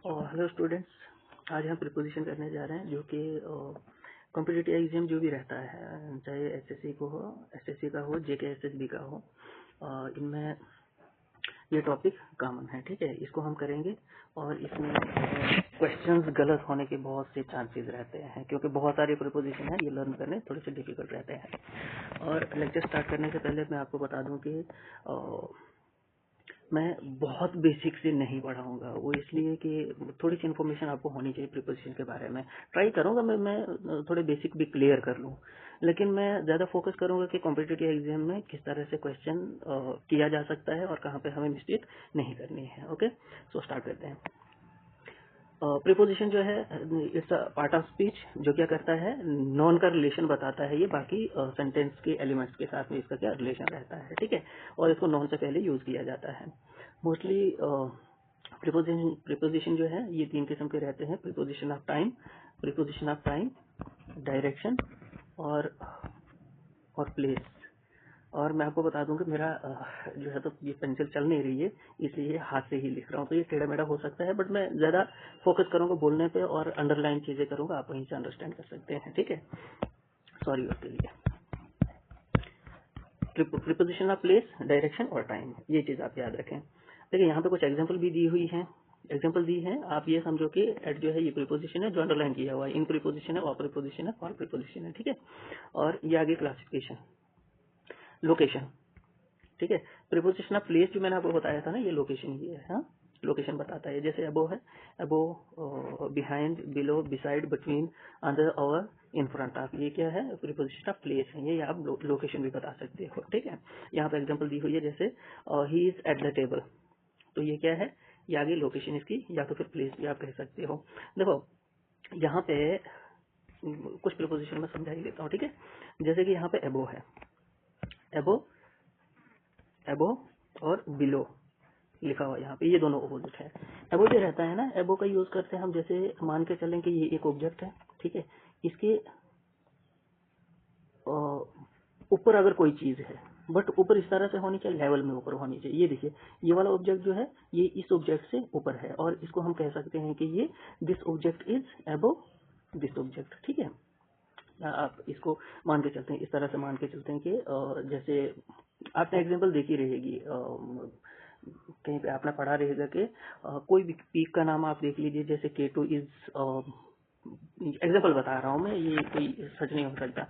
Hello students, आज हम preposition करने जा रहे हैं जो कि कॉम्पिटिटिव एग्जाम जो भी रहता है, चाहे एसएससी को हो, एसएससी का हो, जेके एसएसबी का हो, इनमें ये टॉपिक कॉमन है। ठीक है, इसको हम करेंगे और इसमें क्वेश्चंस गलत होने के बहुत से चांसेस रहते हैं क्योंकि बहुत सारे प्रीपोजिशन हैं, ये लर्न करने थोड़े से डिफिकल्ट रहते हैं। और लेक्चर स्टार्ट करने से पहले मैं आपको बता दूं कि मैं बहुत बेसिक से नहीं पढ़ाऊंगा, वो इसलिए कि थोड़ी सी इन्फॉर्मेशन आपको होनी चाहिए प्रीपोजिशन के बारे में। ट्राई करूंगा मैं थोड़े बेसिक भी क्लियर कर लूं, लेकिन मैं ज़्यादा फोकस करूंगा कि कॉम्पिटिटिव एग्जाम में किस तरह से क्वेश्चन किया जा सकता है और कहाँ पे हमें मिस्टेक नहीं करनी है। ओके, सो स्टार्ट करते हैं। प्रीपोजिशन जो है इट्स पार्ट ऑफ स्पीच, जो क्या करता है, नॉन का रिलेशन बताता है। ये बाकी सेंटेंस के एलिमेंट्स के साथ में इसका क्या रिलेशन रहता है। ठीक है, और इसको नॉन से पहले यूज किया जाता है। मोस्टली प्रीपोजिशन जो है ये तीन किस्म के रहते हैं: प्रीपोजिशन ऑफ टाइम, डायरेक्शन और प्लेस। और मैं आपको बता दूं कि मेरा जो है तो ये पेंसिल चल नहीं रही है, इसलिए हाथ से ही लिख रहा हूँ, तो ये टेढ़ा मेढ़ा हो सकता है, बट मैं ज़्यादा फोकस करूंगा बोलने पे और अंडरलाइन चीज़ें करूंगा, आप वहीं से अंडरस्टैंड कर सकते हैं। ठीक है, सॉरी उसके लिए। प्रीपोजिशन ऑफ प्लेस, डायरेक्शन और टाइम, ये चीज़ आप याद रखें। देखिए यहाँ पे कुछ एग्जाम्पल भी दी हुई है, एग्जाम्पल दी है। आप ये समझो कि एट जो है ये प्रीपोजिशन है जो अंडरलाइन किया हुआ है, इन प्रीपोजिशन है, और प्रीपोजिशन है, और प्रीपोजिशन है। ठीक है, और ये आगे क्लासिफिकेशन, लोकेशन। ठीक है, प्रीपोजिशन ऑफ प्लेस जो मैंने आपको बताया था ना, ये लोकेशन ही है। हाँ, लोकेशन बताता है, जैसे अबो है, above, behind, below, beside, between, under, over, in front of, ये क्या है, प्रीपोजिशन ऑफ प्लेस है। ये आप लोकेशन भी बता सकते हो। ठीक है, यहाँ पे एग्जांपल दी हुई है, जैसे he is at the table, तो ये क्या है, ये आगे लोकेशन इसकी, या तो फिर प्लेस भी आप कह सकते हो। देखो यहाँ पे कुछ प्रीपोजिशन में समझा ही देता हूँ। ठीक है, जैसे कि यहाँ पे अबो है, अबो, एबो और बिलो लिखा हुआ यहाँ पे, ये दोनों ऑपोजिट है। एबो जो रहता है ना, एबो का यूज करते हैं हम, जैसे मान के चलें कि ये एक ऑब्जेक्ट है। ठीक है, इसके ऊपर अगर कोई चीज है, बट ऊपर इस तरह से होनी चाहिए, लेवल में ऊपर होनी चाहिए। ये देखिए, ये वाला ऑब्जेक्ट जो है ये इस ऑब्जेक्ट से ऊपर है, और इसको हम कह सकते हैं कि ये दिस ऑब्जेक्ट इज एबो दिस ऑब्जेक्ट। ठीक है, आप इसको मान के चलते हैं, इस तरह से मान के चलते हैं कि जैसे आपने एग्जांपल देखी रहेगी, कहीं पे आपने पढ़ा रहेगा कि कोई भी पीक का नाम आप देख लीजिए, जैसे K2 इज, एग्जांपल बता रहा हूँ मैं, ये कोई सच नहीं हो सकता।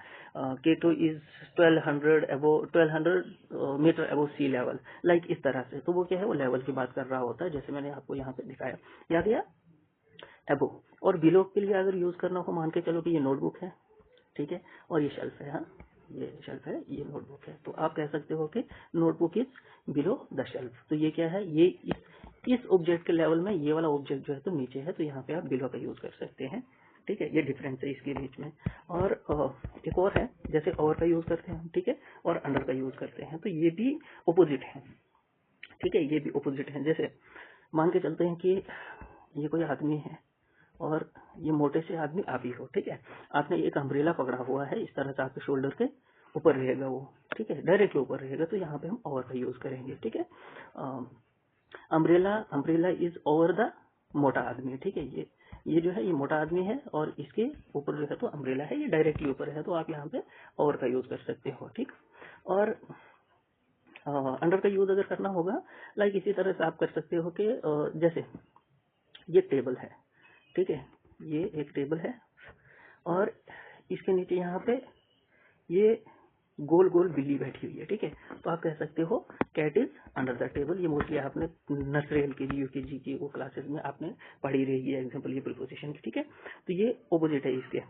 K2 is 1200 metre above sea level, like इस तरह से। तो वो क्या है, वो लेवल की बात कर रहा होता है, जैसे मैंने आपको यहाँ पे दिखाया। याद गया एबो। और बिलो के लिए अगर यूज करना हो, मान के चलो कि ये नोटबुक है। ठीक है, और ये शेल्फ है। हाँ, ये शेल्फ है, ये नोटबुक है, तो आप कह सकते हो कि notebook is below the shelf. तो ये क्या है, ये इस ऑब्जेक्ट के लेवल में ये वाला ऑब्जेक्ट जो है तो नीचे है, तो यहाँ पे आप बिलो का यूज कर सकते हैं। ठीक है, ये डिफरेंस है इसके बीच में। और एक और है, जैसे ओवर का यूज करते हैं हम। ठीक है, और अंडर का यूज करते हैं, तो ये भी ऑपोजिट है। ठीक है, ये भी ऑपोजिट है। जैसे मान के चलते हैं कि ये कोई आदमी है और ये मोटे से आदमी आप ही हो। ठीक है, आपने एक अम्ब्रेला पकड़ा हुआ है, इस तरह से आपके शोल्डर के ऊपर रहेगा वो। ठीक है, डायरेक्टली ऊपर रहेगा, तो यहाँ पे हम ओवर का यूज करेंगे। ठीक है, अम्ब्रेला इज ओवर द मोटा आदमी। ठीक है, ये जो है ये मोटा आदमी है, और इसके ऊपर जो है तो अम्ब्रेला है, ये डायरेक्टली ऊपर है, तो आप यहाँ पे ओवर का यूज कर सकते हो। ठीक, और अंडर का यूज अगर करना होगा, लाइक इसी तरह से आप कर सकते हो कि जैसे ये टेबल है। ठीक है, ये एक टेबल है, और इसके नीचे यहाँ पे ये गोल गोल बिल्ली बैठी हुई है। ठीक है, तो आप कह सकते हो cat is under the table. ये मोस्टली आपने नर्सरी एलकेजी यूकेजी की वो क्लासेस में आपने पढ़ी रहेगी एग्जांपल ये प्रीपोजिशन की। ठीक है, तो ये ऑपोजिट है इसके।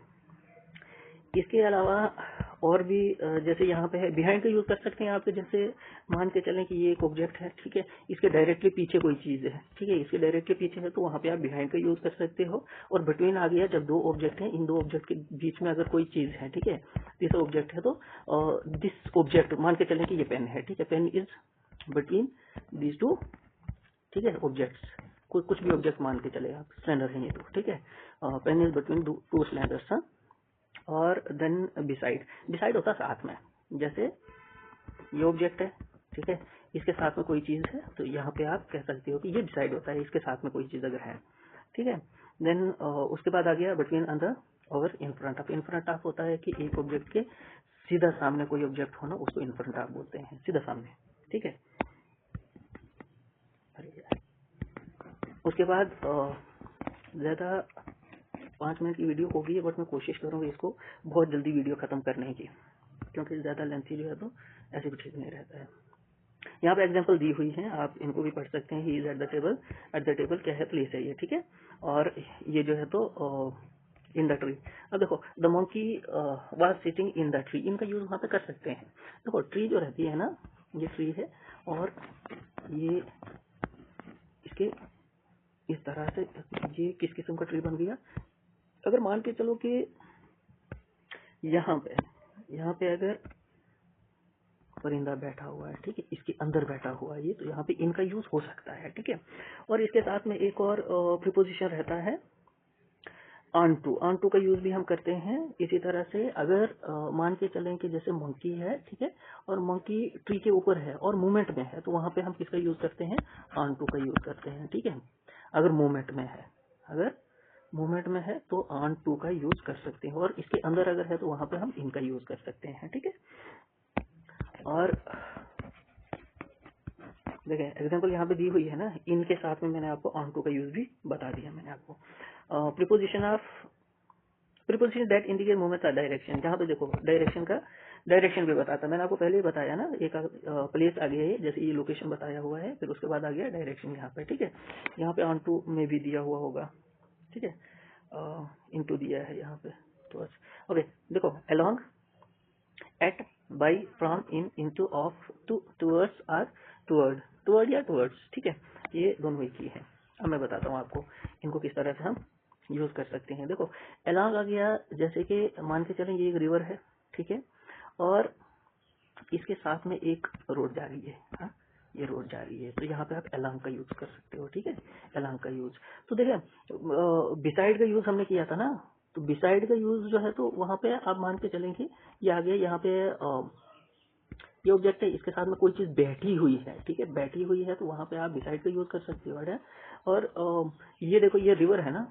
इसके अलावा और भी जैसे यहाँ पे है, बिहाइंड का यूज कर सकते हैं आप, जैसे मान के चलें कि ये एक ऑब्जेक्ट है। ठीक है, इसके डायरेक्टली पीछे कोई चीज है। ठीक है, इसके डायरेक्टली पीछे है, तो वहाँ पे आप बिहाइंड का यूज कर सकते हो। और बिटवीन आ गया, जब दो ऑब्जेक्ट हैं, इन दो ऑब्जेक्ट के बीच में अगर कोई चीज है, ठीक है, दिस ऑब्जेक्ट है, तो दिस ऑब्जेक्ट मान के चलें कि ये पेन है। ठीक है, pen is between this two. ठीक है, ऑब्जेक्ट्स, कुछ भी ऑब्जेक्ट मान के चले आप, स्लैंडर है ये तो। ठीक है, पेन इज बिटवीन टू स्लैंडर्स। और देन बिसाइड होता साथ में, जैसे ये ऑब्जेक्ट है। ठीक है, इसके साथ में कोई चीज है, तो यहाँ पे आप कह सकते हो कि ये बिसाइड होता है, इसके साथ में कोई चीज अगर है। ठीक है। देन उसके बाद आ गया बिटवीन अंदर और इन front of. In front of होता है कि एक ऑब्जेक्ट के सीधा सामने कोई ऑब्जेक्ट होना, उसको इन फ्रंट ऑफ बोलते हैं, सीधा सामने, ठीक है। उसके बाद ज़्यादा 5 मिनट की वीडियो होगी है, बट मैं कोशिश करूँगा इसको बहुत जल्दी वीडियो ख़त्म करने की, क्योंकि ज़्यादा लेंथी जो है तो ऐसे भी ठीक नहीं रहता है। यहाँ पे एग्जांपल दी हुई है, आप इनको भी पढ़ सकते हैं। He is at the table, at the table क्या है, प्लेस है ये, ठीक है। और ये जो है तो इन द ट्री। अब देखो the monkey was sitting in the tree, इनका यूज वहाँ पे कर सकते हैं। देखो ट्री जो रहती है ना, ये ट्री है और ये इसके इस तरह से ये किस किस्म का ट्री बन गया। अगर मान के चलो कि यहाँ पे अगर परिंदा बैठा हुआ है, ठीक है, इसके अंदर बैठा हुआ है ये, तो यहाँ पे इनका यूज हो सकता है, ठीक है। और इसके साथ में एक और प्रीपोजिशन रहता है ऑन टू। ऑन टू का यूज भी हम करते हैं इसी तरह से। अगर मान के चलें कि जैसे मंकी है, ठीक है, और मंकी ट्री के ऊपर है और मूवमेंट में है, तो वहां पे हम किसका यूज करते हैं, ऑन टू का यूज करते हैं, ठीक है। अगर मूवमेंट में है तो ऑन टू का यूज कर सकते हैं, और इसके अंदर अगर है तो वहां पे हम इनका यूज कर सकते हैं, ठीक है। और देखें एग्जांपल यहाँ पे दी हुई है ना, इनके साथ में मैंने आपको ऑन टू का यूज भी बता दिया मैंने आपको। प्रीपोजिशन दैट इंडिकेट मूवमेंट का डायरेक्शन, जहाँ पे देखो डायरेक्शन भी बताता है। मैंने आपको पहले ही बताया ना, एक प्लेस आ गया है, जैसे ये लोकेशन बताया हुआ है, फिर उसके बाद आ गया डायरेक्शन यहाँ पे, ठीक है। यहाँ पे ऑन टू में भी दिया हुआ होगा, ठीक है, इनटू दिया है यहाँ पे तो। ओके देखो along, at, by, from, in, into, of, to, towards, or, toward या टूवर्ड्स, ठीक है, ये दोनों ही की है। अब मैं बताता हूँ आपको इनको किस तरह से हम यूज कर सकते हैं। देखो अलोंग आ गया, जैसे कि मान के चलें ये एक रिवर है, ठीक है, और इसके साथ में एक रोड जा रही है, हाँ ये रोड जा रही है, तो यहाँ पे आप अलोंग का यूज कर सकते हो, ठीक है, अलोंग का यूज। तो देखिए बिसाइड का यूज हमने किया था ना, तो बिसाइड का यूज जो है तो वहां पे आप मान के चलेंगे ये आगे यहाँ पे ये ऑब्जेक्ट है, इसके साथ में कोई चीज बैठी हुई है, ठीक है, बैठी हुई है, तो वहां पे आप बिसाइड का यूज कर सकते हो, है। और ये देखो ये रिवर है ना,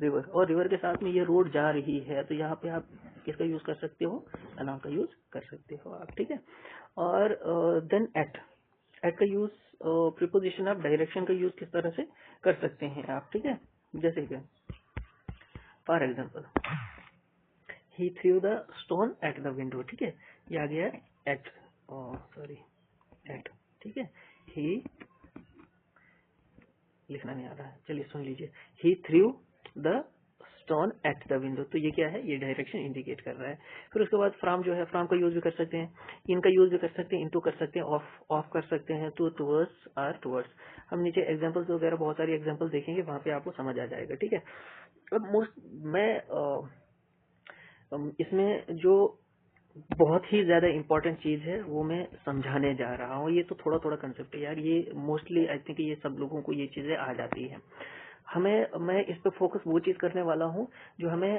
रिवर, और रिवर के साथ में ये रोड जा रही है, तो यहाँ पे आप किसका यूज कर सकते हो, अलोंग का यूज कर सकते हो आप, ठीक है। और देन एट का यूज प्रीपोजिशन ऑफ डायरेक्शन का यूज किस तरह से कर सकते हैं आप, ठीक है। जैसे कि for example he threw the stone at the window, ठीक है, ये आ गया एट, सॉरी एट, ठीक है। ही लिखना नहीं आ रहा है, चलिए सुन लीजिए, he threw the stone at the window, तो ये क्या है, ये डायरेक्शन इंडिकेट कर रहा है। फिर उसके बाद फ्रॉम जो है, फ्रॉम का यूज भी कर सकते हैं, इनका यूज भी कर सकते हैं, इनटू कर सकते हैं, ऑफ कर सकते हैं, टू, टूवर्ड्स, आर, टूवर्ड्स। हम नीचे एग्जांपल्स वगैरह बहुत सारी एग्जांपल देखेंगे, वहां पे आपको समझ आ जाएगा, ठीक है। अब मैं इसमें जो बहुत ही ज्यादा इम्पोर्टेंट चीज है वो मैं समझाने जा रहा हूँ। ये तो थोड़ा थोड़ा कंसेप्ट है यार, ये मोस्टली आई थिंक ये सब लोगों को ये चीजें आ जाती है। मैं इस पे फोकस वो चीज करने वाला हूँ जो हमें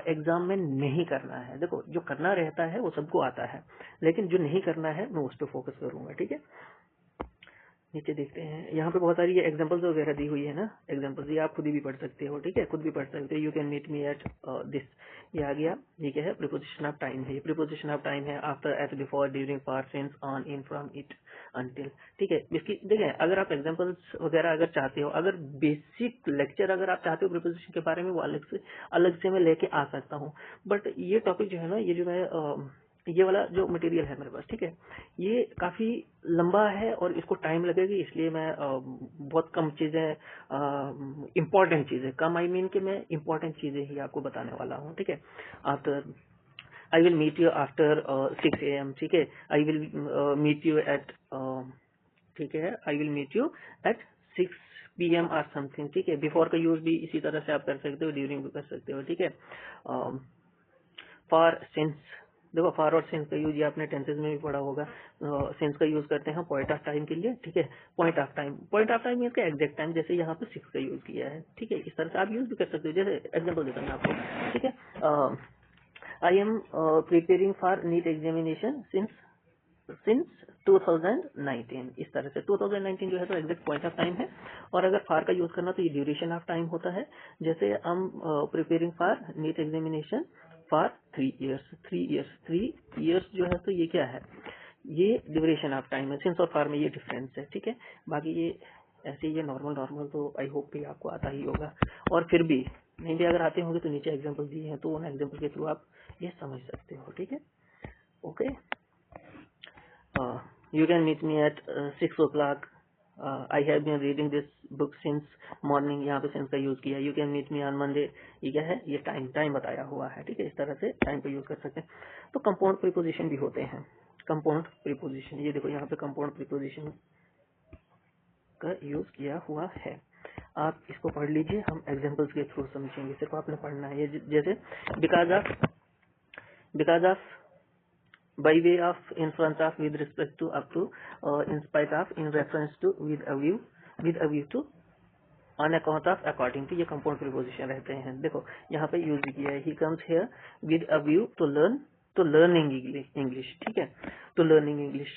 एग्जाम में नहीं करना है। देखो जो करना रहता है वो सबको आता है, लेकिन जो नहीं करना है मैं उस पर फोकस करूंगा, ठीक है। नीचे देखते हैं, यहाँ पे बहुत सारी ये एग्जांपल्स वगैरह दी हुई है ना, एग्जांपल्स ये आप खुद भी पढ़ सकते हो, ठीक है, खुद भी पढ़ सकते हो। You can meet me at this, ये आ गया, ये क्या है, प्रीपोजिशन ऑफ टाइम है, ये प्रीपोजिशन ऑफ टाइम है, after, eight, before, during, for, since, on, in, from, it, until, ठीक है। इसकी देखिए अगर आप एग्जांपल्स वगैरह अगर चाहते हो, अगर बेसिक लेक्चर अगर आप चाहते हो प्रीपोजिशन के बारे में, वो अलग से मैं लेके आ सकता हूँ, बट ये टॉपिक जो है ना, ये जो मैं ये वाला जो मटेरियल है मेरे पास, ठीक है, ये काफी लंबा है और इसको टाइम लगेगी, इसलिए मैं बहुत कम चीजें, इम्पोर्टेंट चीजें कम, आई मीन कि मैं इम्पोर्टेंट चीजें ही आपको बताने वाला हूँ, ठीक है। After I will meet you after 6 AM, ठीक है, I will meet you at, ठीक है, I will meet you at 6 PM और समथिंग, ठीक है। बिफोर का यूज भी इसी तरह से आप कर सकते हो, ड्यूरिंग भी कर सकते हो, ठीक है। फॉर, सिंस, देखो फॉर और सिंस का यूज ये आपने टेंसेज में भी पढ़ा होगा। सिंस का यूज करते हैं पॉइंट ऑफ टाइम के लिए, ठीक है, पॉइंट ऑफ टाइम मीन का एग्जैक्ट टाइम, जैसे यहाँ पे 6 का यूज किया है, ठीक है। इस तरह से आप यूज भी कर सकते हो, जैसे एग्जाम्पल देता हूँ आपको, ठीक है। I am preparing for NEET examination since 2019 इस तरह से 2019 जो है तो एग्जैक्ट पॉइंट ऑफ टाइम है। और अगर फार का यूज करना तो ये ड्यूरेशन ऑफ टाइम होता है। जैसे हम preparing for NEET examination for 3 years जो है तो ये क्या है, ये ड्यूरेशन ऑफ टाइम है। सिंस और फार में ये डिफरेंस है, ठीक है। बाकी ये ऐसे ये नॉर्मल तो आई होप कि आपको आता ही होगा। और फिर भी नहीं भी अगर आते होंगे तो नीचे एग्जाम्पल दिए हैं, तो उन एग्जाम्पल के थ्रू आप ये समझ सकते हो, ठीक है। Okay, you can meet me at 6 o'clock. I have been reading this book since morning। यहाँ पे since का यूज किया। You can meet me on Monday। ये क्या है, ये टाइम बताया हुआ है, ठीक है। इस तरह से टाइम का यूज कर सकते हैं। तो कंपाउंड प्रीपोजिशन भी होते हैं। कंपाउंड प्रीपोजिशन, ये देखो यहाँ पे कंपाउंड प्रीपोजिशन का यूज किया हुआ है। आप इसको पढ़ लीजिए, हम एग्जाम्पल्स के थ्रू समझेंगे। सिर्फ आपने पढ़ना है। ये जैसे because of, by way of, in front of, with respect to, up to, in spite of, in reference to, with a view to, on account of, according to, ये कंपाउंड प्रीपोजिशन रहते हैं। देखो यहाँ पे यूज किया है, he comes here with a view to learning English, ठीक है, to learning English।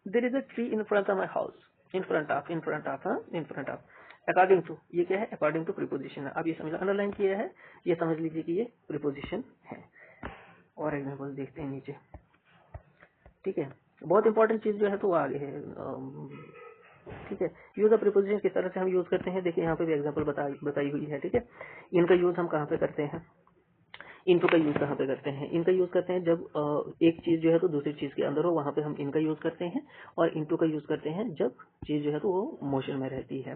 there is a tree in front of my house, in front of, according to, ये क्या है, according to प्रीपोजिशन है। आप ये समझ, अंडरलाइन किया है, ये समझ लीजिए कि ये प्रीपोजिशन है। और एग्जाम्पल देखते हैं नीचे, ठीक है। बहुत इंपॉर्टेंट चीज जो है तो वो आगे है, ठीक है। यूज ऑफ प्रीपोजिशन किस तरह से हम यूज करते हैं, देखिए यहाँ पे भी एग्जाम्पल बताई हुई है, ठीक है। इनका यूज हम कहाँ पे करते हैं, इनटू का यूज कहाँ पे करते हैं, इनका यूज करते हैं जब एक चीज जो है तो दूसरी चीज के अंदर हो, वहां पे हम इनका यूज करते हैं। और इनटू का यूज करते हैं जब चीज जो है तो वो मोशन में रहती है।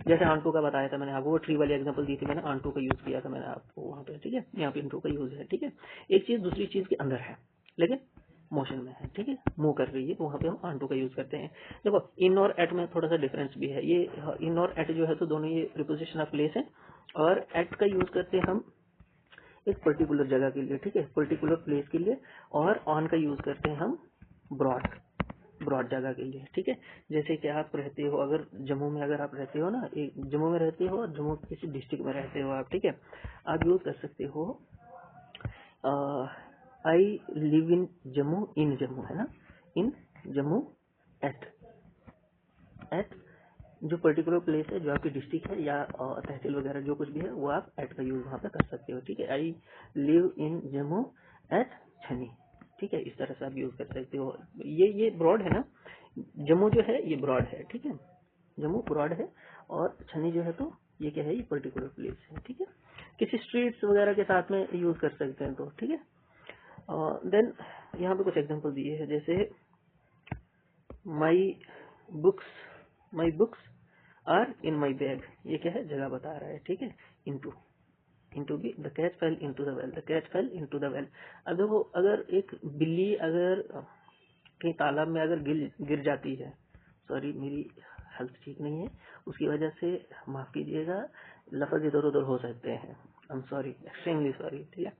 जैसे ऑनटू का बताया था मैंने आपको, वो ट्री वाली एग्जांपल दी थी मैंने, ऑनटू का यूज किया था मैंने आपको वहां पे, ठीक है। यहाँ पे इनटू का यूज है, ठीक है। एक चीज दूसरी चीज के अंदर है लेकिन मोशन में है, ठीक है, मूव कर रही है, तो वहां पे हम ऑनटू का यूज करते हैं। देखो इन और एट में थोड़ा सा डिफरेंस भी है। ये इन और एट जो है तो दोनों ये प्रीपोजिशन ऑफ प्लेस है। और एट का यूज करते हैं हम एक पर्टिकुलर जगह के लिए, ठीक है, पर्टिकुलर प्लेस के लिए। और ऑन का यूज करते हैं हम ब्रॉड जगह के लिए, ठीक है। जैसे कि आप रहते हो, अगर जम्मू में अगर आप रहते हो ना, जम्मू में रहते हो, जम्मू के किसी डिस्ट्रिक्ट में रहते हो आप, ठीक है, आप यूज कर सकते हो आई लिव इन जम्मू है ना, इन जम्मू एट जो पर्टिकुलर प्लेस है, जो आपकी डिस्ट्रिक्ट है या तहसील वगैरह जो कुछ भी है, वो आप एट का यूज वहां पे कर सकते हो, ठीक है। I live in Jammu at Channi, ठीक है, इस तरह से आप यूज कर सकते हो। ये ब्रॉड है ना, जम्मू जो है ये ब्रॉड है, ठीक है, जम्मू ब्रॉड है। और छनी जो है तो ये क्या है, ये पर्टिकुलर प्लेस है, ठीक है। किसी स्ट्रीट्स वगैरह के साथ में यूज कर सकते हैं तो, ठीक है। देन यहाँ पे कुछ एग्जांपल दिए हैं, जैसे my books are in my bag, ये क्या है, जगह बता रहा है, ठीक है। इंटू भी, the cat fell into the well. अब देखो, अगर एक बिल्ली अगर कहीं तालाब में अगर गिर जाती है, सॉरी मेरी हेल्थ ठीक नहीं है, उसकी वजह से माफ कीजिएगा, लफ्ज इधर उधर हो सकते हैं, आई एम सॉरी, एक्सट्रीमली सॉरी, ठीक है।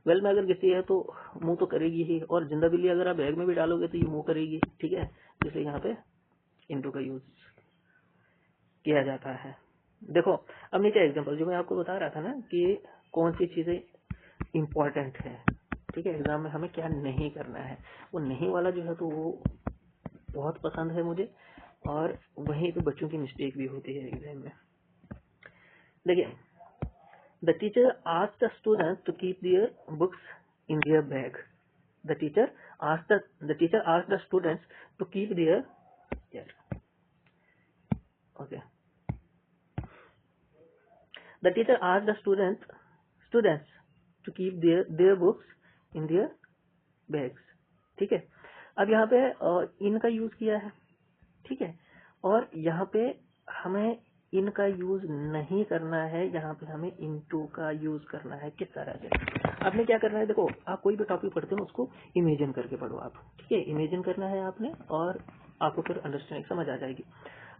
वेल में अगर गिरती है तो मुंह तो करेगी ही, और जिंदा बिल्ली अगर आप बैग में भी डालोगे तो ये मुंह करेगी, ठीक है। इसलिए यहाँ पे इंटू का यूज किया जाता है। देखो अब नीचे एग्जांपल जो मैं आपको बता रहा था ना कि कौन सी चीजें इम्पोर्टेंट है, ठीक है, एग्जाम में हमें क्या नहीं करना है, वो नहीं वाला जो है तो वो बहुत पसंद है मुझे। और वहीं पे बच्चों की मिस्टेक भी होती है एग्जाम में। देखिए, the teacher asked the students to keep their books in their bag. The teacher asked the students to keep their, okay, the teacher asked the students to keep their books in their bags, ठीक है। अब यहाँ पे इनका use किया है, ठीक है। और यहाँ पे हमें इनका यूज नहीं करना है, यहाँ पे हमें इनटू का यूज करना है। किस तरह से आपने क्या करना है, देखो आप कोई भी टॉपिक पढ़ते हो उसको इमेजिन करके पढ़ो आप, ठीक है, इमेजिन करना है आपने, और आपको फिर अंडरस्टैंडिंग समझ आ जाएगी।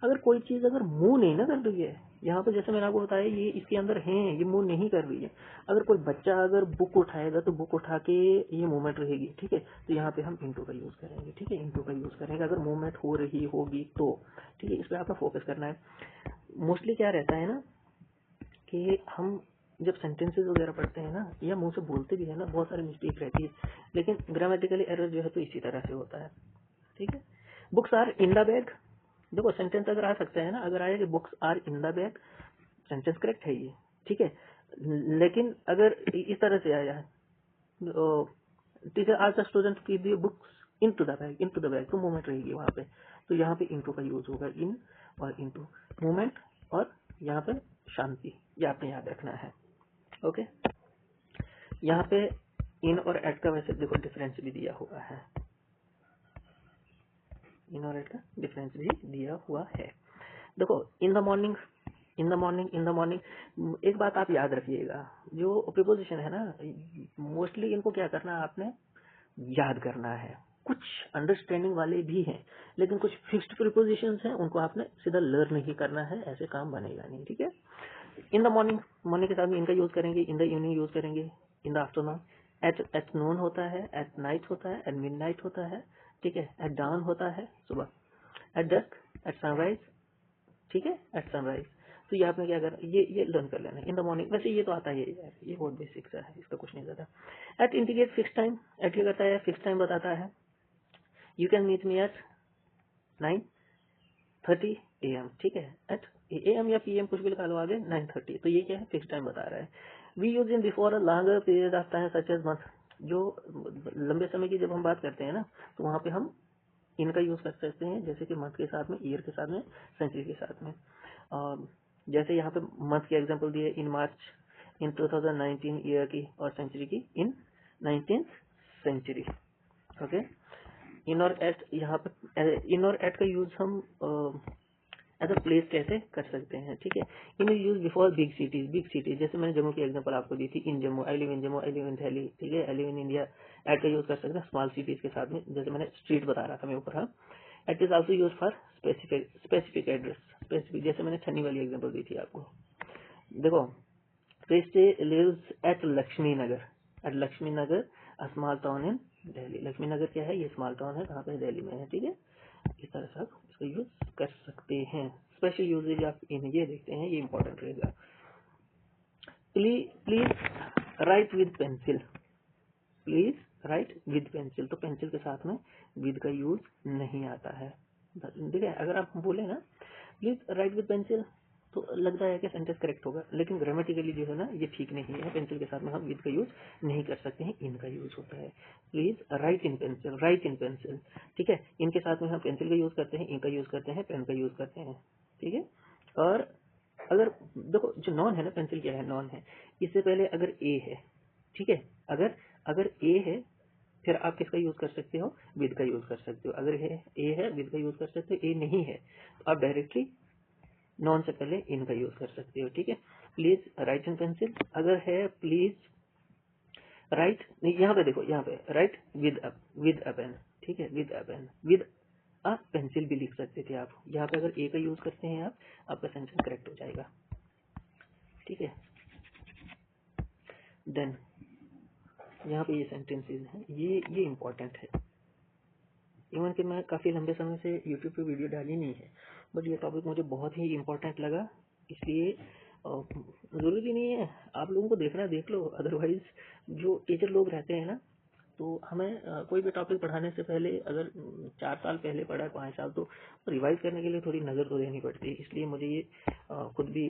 अगर कोई चीज अगर मूव नहीं ना कर रही है, यहाँ पे जैसे मैंने आपको बताया ये इसके अंदर है, ये मूव नहीं कर रही है। अगर कोई बच्चा अगर बुक उठाएगा तो बुक उठा के ये मूवमेंट रहेगी, ठीक है, तो यहाँ पे हम इनटू का यूज करेंगे, ठीक है, इनटू का यूज करेंगे अगर मूवमेंट हो रही होगी तो, ठीक है। इस पर आपका फोकस करना है। मोस्टली क्या रहता है ना कि हम जब सेंटेंसेस वगैरह पढ़ते हैं ना, या मुंह से बोलते भी है ना, बहुत सारी मिस्टेक रहती है, लेकिन ग्रामेटिकली एरर जो है तो इसी तरह से होता है। ठीक है। Books are in the bag, देखो सेंटेंस अगर आ सकता है ना, अगर आया कि books are in the bag, sentence correct है ये, ठीक है। लेकिन अगर इस तरह से आया है, टीचर आज द स्टूडेंट की the books into the bag, into the bag, तो मूवमेंट रहेगी वहां पे, तो यहाँ पे इनटू का यूज होगा, इन और इनटू, मूवमेंट और यहाँ पे शांति, ये आपने याद रखना है। ओके, यहाँ पे इन और एट का वैसे देखो डिफरेंस भी दिया हुआ है, इन और एट का डिफरेंस भी दिया हुआ है। देखो in the morning, in the morning, in the morning, एक बात आप याद रखिएगा, जो प्रीपोजिशन है ना, मोस्टली इनको क्या करना है आपने, याद करना है। कुछ अंडरस्टैंडिंग वाले भी हैं, लेकिन कुछ फिक्स्ड प्रीपोजिशंस हैं, उनको आपने सीधा लर्न ही करना है, ऐसे काम बनेगा नहीं, ठीक है। इन द मॉर्निंग, मॉर्निंग के साथ में इनका यूज करेंगे, इन द इवनिंग यूज करेंगे, in the afternoon, at noon होता है, एट नाइट होता है, एट मिडनाइट होता है, ठीक है, एट डाउन होता है सुबह, एट डस्क, एट सनराइज, ठीक है, एट सनराइज। तो ये आपने क्या करना, ये लर्न कर लेना, इन द मॉर्निंग, वैसे ये तो आता ही है यार, ये बहुत बेसिक सा है, इसका कुछ नहीं ज्यादा। At indicate fix time, at क्या करता है, फिक्स टाइम बताता है। You can meet me at 9:30 AM, ठीक है, एट AM या PM कुछ भी लगा लो आगे, 9:30, तो ये क्या है, फिक्स टाइम बता रहा है। We use in before a longer period of time such as month, जो लंबे समय की जब हम बात करते हैं ना, तो वहां पे हम इनका यूज कर सकते हैं, जैसे कि मंथ के साथ में, ईयर के साथ में, सेंचुरी के साथ में। जैसे यहाँ पे मंथ के एग्जांपल दिए, इन मार्च इन 2019 ईयर की, और सेंचुरी की इन 19th सेंचुरी। ओके, इन और एट, यहाँ पे इन और एट का यूज हम एज अ प्लेस कैसे कर सकते हैं, ठीक है। In use before big cities, big cities, जैसे मैंने जम्मू की एग्जांपल आपको दी थी, in Jammu, I live in Jammu, I live in Delhi, ठीक है, I live in India. At का यूज कर सकते हैं स्मॉल सिटीज के साथ में, जैसे मैंने स्ट्रीट बता रहा था मैं ऊपर। हाँ, at is also use for specific address, specific, जैसे मैंने छन्नी वाली एग्जाम्पल दी थी आपको। देखो, Christy lives at Lakshmi Nagar, at Lakshmi Nagar, a small town in Delhi. Lakshmi Nagar क्या है, ये स्मॉल टाउन है, कहाँ पे, दिल्ली में है, ठीक है। इस तरह से आप इसका यूज कर सकते हैं। स्पेशल यूजेज आप इन ये देखते हैं, ये इंपॉर्टेंट रहेगा। Please right with pencil, please right with pencil, तो पेंसिल के साथ में विद का यूज नहीं आता है। देखिए, अगर आप बोले ना प्लीज राइट विद पेंसिल, तो लगता है कि सेंटेंस करेक्ट होगा, लेकिन ग्रामेटिकली जो है ना, ये ठीक नहीं है। पेंसिल के साथ में हम विद का यूज नहीं कर सकते हैं, इनका यूज होता है। Please right in pencil, right in pencil, ठीक है। इनके साथ में हम पेंसिल का यूज करते हैं, इनका यूज करते हैं, पेन का यूज करते हैं, ठीक है। और अगर देखो, जो नॉन है ना, पेंसिल क्या है, नॉन है, इससे पहले अगर ए है, ठीक है, अगर अगर ए है, फिर आप किसका यूज कर सकते हो, विद का यूज कर सकते हो। अगर ए है, विद का यूज कर सकते हो, ए नहीं है, तो आप डायरेक्टली नॉन से पहले इनका यूज कर सकते हो, ठीक है। प्लीज राइट इन पेंसिल, अगर है प्लीज राइट, यहाँ पे देखो, यहाँ पे राइट विद अ पेन, ठीक है, with a pen, with a pencil भी लिख सकते थे आप। यहाँ पे अगर ए का यूज करते हैं आप, आपका सेंटेंस करेक्ट हो जाएगा, ठीक है। देन यहाँ पे ये सेंटेंसेस हैं, ये इंपॉर्टेंट है। इवन कि मैं काफी लंबे समय से यूट्यूब पे वीडियो डाली नहीं है, बट ये टॉपिक मुझे बहुत ही इम्पोर्टेंट लगा, इसलिए जरूरी नहीं है आप लोगों को देखना देख लो, अदरवाइज जो टीचर लोग रहते हैं ना, तो हमें कोई भी टॉपिक पढ़ाने से पहले, अगर 4 साल पहले पढ़ा है, 5 साल, तो रिवाइज करने के लिए थोड़ी नजर तो देनी पड़ती है। इसलिए मुझे ये खुद भी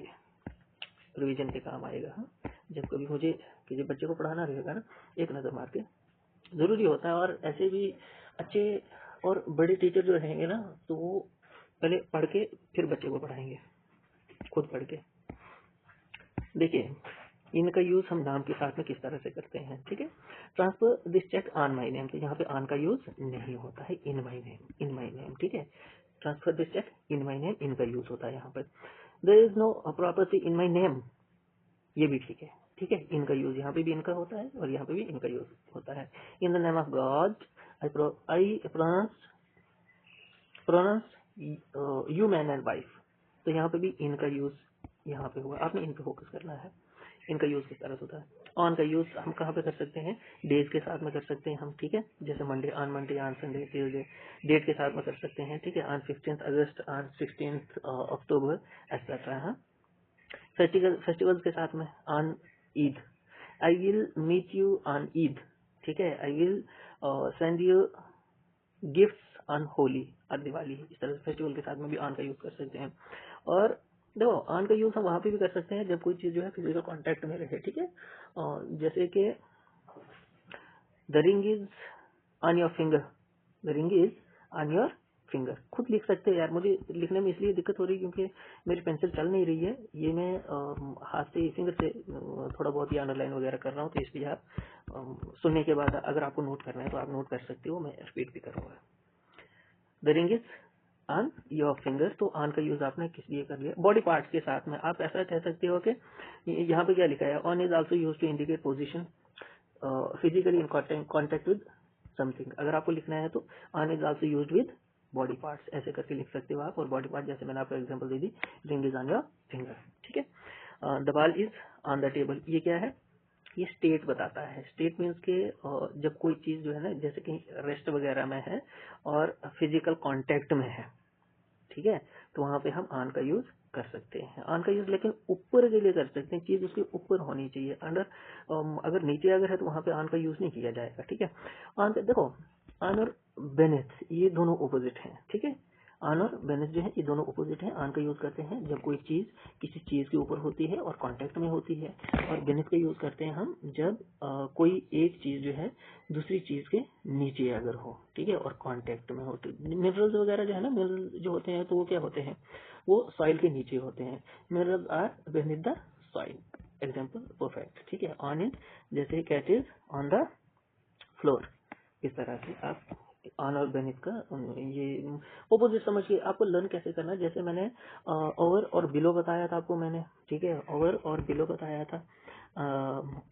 रिवीजन के काम आएगा। हाँ? जब कभी मुझे किसी बच्चे को पढ़ाना रहेगा ना, एक नजर मार के जरूरी होता है। और ऐसे भी अच्छे और बड़े टीचर जो रहेंगे ना, तो वो पहले पढ़ के फिर बच्चे को पढ़ाएंगे, खुद पढ़ के। देखिए, इनका यूज हम नाम के साथ में किस तरह से करते हैं, ठीक है। Transfer this cheque on my name, तो यहाँ पे ऑन का यूज नहीं होता है, इन my name, in my name, ठीक है। Transfer this cheque in my name, इनका यूज होता है यहाँ पर। There is no property in my name, ये भी ठीक है, ठीक है। इनका यूज यहाँ पे भी इनका होता है, और यहाँ पे भी इनका यूज होता है। In the name of God I pronounce you man and wife, तो यहाँ पे भी इनका यूज यहाँ पे हुआ, आपने इन पे फोकस करना है। इनका यूज किस तरह से होता है। ऑन का यूज हम कहाँ पे कर सकते हैं, डेज के साथ में कर सकते हैं हम, ठीक है। जैसे Monday, on Sunday, Tuesday, date के साथ में कर सकते हैं, ठीक है। On 15th August, on 16th October, etcetera. हाँ, फेस्टिवल्स के साथ में on Eid, I will meet you on Eid, ठीक है। I will send you gifts on Holi और दिवाली, इस तरह से फेस्टिवल के साथ में भी ऑन का यूज कर सकते हैं। और देखो ऑन का यूज हम वहां पे भी कर सकते हैं जब कोई चीज जो है फिजिकल कांटेक्ट में रहे, ठीक है। जैसे कि the ring is on your finger, the ring is on your finger, खुद लिख सकते हैं यार। मुझे लिखने में इसलिए दिक्कत हो रही है क्योंकि मेरी पेंसिल चल नहीं रही है, ये मैं हाथ से फिंगर से थोड़ा बहुत ही अंडरलाइन वगैरह कर रहा हूँ, तो इसलिए आप सुनने के बाद अगर आपको नोट करना है तो आप नोट कर सकते हो, मैं रिपीट भी करूंगा। The ring is on your finger, तो ऑन का यूज आपने किस लिए कर लिया, बॉडी पार्ट्स के साथ में आप ऐसा कह सकते हो कि यहाँ पे क्या लिखा है, on is also use to indicate position physically in contact with something. अगर आपको लिखना है तो on is also use with body parts, ऐसे करके लिख सकते हो आप। और बॉडी पार्ट जैसे मैंने आपको example they the, ring is on your finger, ठीक है। The ball is on the table, ये क्या है, ये स्टेट बताता है। स्टेट मीन्स के जब कोई चीज जो है ना, जैसे कि रेस्ट वगैरह में है और फिजिकल कांटेक्ट में है, ठीक है, तो वहां पे हम ऑन का यूज कर सकते हैं। ऑन का यूज लेकिन ऊपर के लिए कर सकते हैं, चीज उसके ऊपर होनी चाहिए। अंडर अगर नीचे अगर है तो वहां पे ऑन का यूज नहीं किया जाएगा, ठीक है। ऑन देखो, ऑन और बेनेथ ये दोनों ऑपोजिट हैं, ठीक है। ऑन और बेनेथ जो है ये दोनों ऑपोजिट हैं। ऑन का यूज करते हैं जब कोई चीज किसी चीज के ऊपर होती है और कांटेक्ट में होती है, और बेनेथ का यूज करते हैं हम जब कोई एक चीज जो है दूसरी चीज के नीचे अगर हो, ठीक है, और कांटेक्ट में हो। तो मिनरल्स वगैरह जो है ना, मिनरल्स जो होते हैं तो वो क्या होते हैं, वो सॉइल के नीचे होते हैं। Minerals are beneath the soil, example perfect, ठीक है। ऑन इन जैसे cat is on the floor, इस तरह से आप ऑन और बेनिथ का ये ओपोजिट समझ के आपको लर्न कैसे करना है। जैसे मैंने ओवर और बिलो बताया था आपको मैंने, ठीक है, ओवर और बिलो बताया था,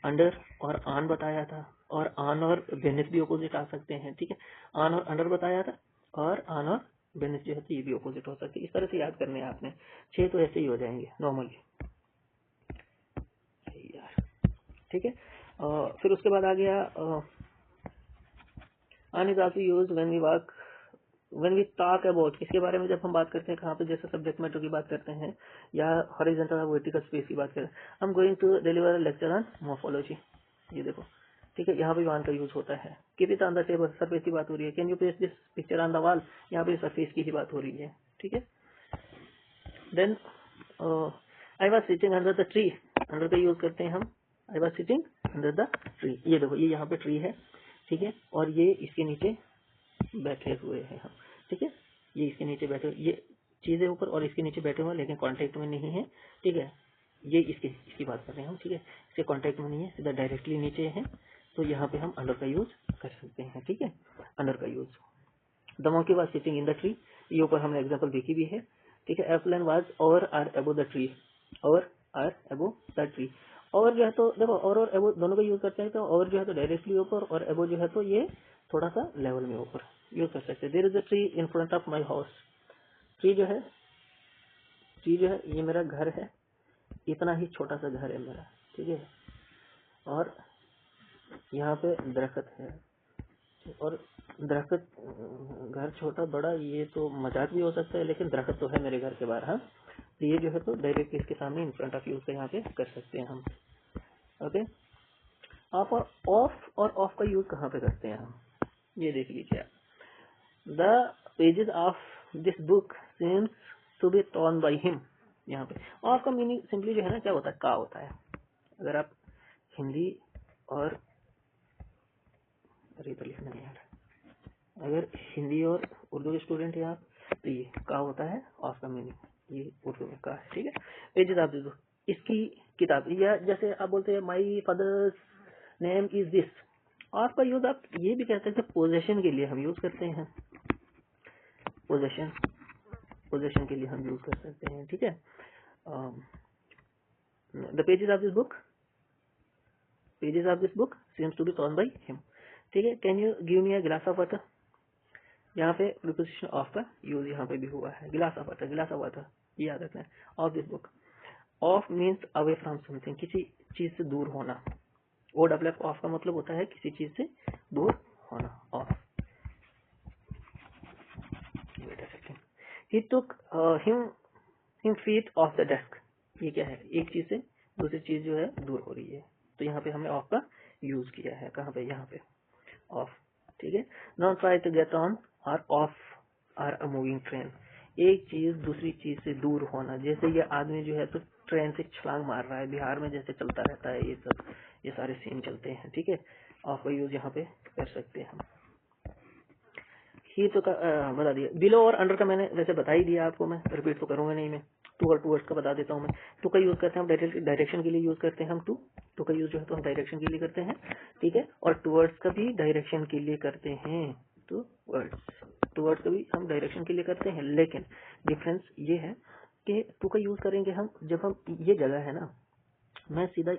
अंडर और ऑन बताया था, और ऑन और बेनिथ भी ओपोजिट आ सकते हैं, ठीक है। ऑन और अंडर बताया था, और ऑन और बेनिथ जो है तो ये भी ओपोजिट हो सकते हैं। इस तरह से याद करने हैं आपने, 6 तो ऐसे ही हो जाएंगे नॉर्मली यार, ठीक है। फिर उसके बाद आ गया on is also used when we work, when we talk about, इसके बारे में जब हम बात करते हैं कहाँ पे, जैसे सब्जेक्ट मैटर की बात करते हैं या हॉरिजॉन्टल और वर्टिकल स्पेस की बात करें। I am going to deliver lecture on morphology, ये देखो, ठीक है, यहाँ पे ऑन का यूज होता है। Keep it on the table, surface की बात हो रही है। Can you place this picture on the wall, यहाँ पे सरफेस की ही बात हो रही है, ठीक है। Then I was sitting under the tree, under का यूज करते हैं हम, I was sitting under the tree, ये देखो ये यहाँ पे ट्री है, ठीक है, और ये इसके नीचे बैठे हुए हैं हम, ठीक है, ये इसके नीचे बैठे, ये चीजें ऊपर और इसके नीचे बैठे हुए, लेकिन कांटेक्ट में नहीं है, ठीक है। ये इसकी बात कर रहे हैं हम, ठीक है, इसके कांटेक्ट में नहीं है, सीधा डायरेक्टली नीचे है, तो यहाँ पे हम अंडर का यूज कर सकते हैं, ठीक है, अंडर का use. The monkey was sitting in the tree, ये ऊपर हमने एग्जांपल देखी भी है, ठीक है। Airplane was over or above the tree, over or above the tree. और जो है तो देखो, और अबव दोनों का यूज करते हैं, तो और जो है तो डायरेक्टली ऊपर, और अबव जो है तो ये थोड़ा सा लेवल में ऊपर यूज कर सकते हैं। There is a tree in front of my house, tree जो है, ट्री जो है ये मेरा घर है, इतना ही छोटा सा घर है मेरा, ठीक है, और यहाँ पे दरख्त है, और दरख्त, घर छोटा बड़ा ये तो मजाक भी हो सकता है, लेकिन दरख्त तो है मेरे घर के बाहर, हाँ, तो ये जो है तो डायरेक्ट इसके सामने इन फ्रंट ऑफ यूज से यहाँ पे कर सकते हैं हम, ओके। आप और ऑफ का यूज कहाँ पे करते हैं हम, ये देख लीजिए। The pages of this book seems to be torn by him, यहाँ पे ऑफ का मीनिंग सिंपली जो है ना क्या होता है, का होता है। अगर आप हिंदी और, अरे तो लिखना नहीं यार, अगर हिंदी और उर्दू के स्टूडेंट हैं आप, तो ये का होता है ऑफ का मीनिंग, ये उर्दू में का है, ठीक है। पेजेस ऑफ दिस बुक, इसकी किताब, या जैसे आप बोलते हैं my father's name is this, of का यूज आप ये भी कह सकते हैं पोजेशन के लिए हम यूज करते हैं, पोजेशन, पोजेशन के लिए हम यूज कर सकते हैं, ठीक है। The pages of this book, pages of this book seems to be torn by him, ठीक है। Can you give me a glass of water, यहाँ पे प्रीपोजिशन ऑफ का यूज यहाँ पे भी हुआ है, गिलास ऑफ वाटर, गिलास ऑफ वाटर, ये याद रखना है। Of this book, of means away from something, किसी चीज से दूर होना। ओ डबल एफ ऑफ का मतलब होता है किसी चीज से दूर होना, of. He took him feet of the desk, ये क्या है, एक चीज से दूसरी चीज जो है दूर हो रही है, तो यहाँ पे हमने ऑफ का यूज किया है, कहाँ पे, यहाँ पे ऑफ, ठीक है। Not try to get on और off are a moving train. एक चीज दूसरी चीज से दूर होना, जैसे ये आदमी जो है तो ट्रेन से छलांग मार रहा है, बिहार में जैसे चलता रहता है ये सब, ये सारे सीन चलते हैं, ठीक है। ऑफ का यूज यहाँ पे कर सकते हैं हम। ही तो बता दिया। बिलो और अंडर का मैंने वैसे बता ही दिया आपको, मैं रिपीट तो करूंगा नहीं मैं। टू और टूवर्ड्स का बता देता हूँ मैं। टू का यूज करते हैं हम डायरेक्शन के लिए यूज करते हैं हम टू का यूज जो है तो हम डायरेक्शन के लिए करते हैं, ठीक है। और टूवर्ड्स का भी डायरेक्शन के लिए करते हैं, टूवर्ड्स का भी हम डायरेक्शन के लिए करते हैं, लेकिन डिफरेंस ये है कि टू का यूज करेंगे हम जब हम, ये जगह है ना, मैं सीधा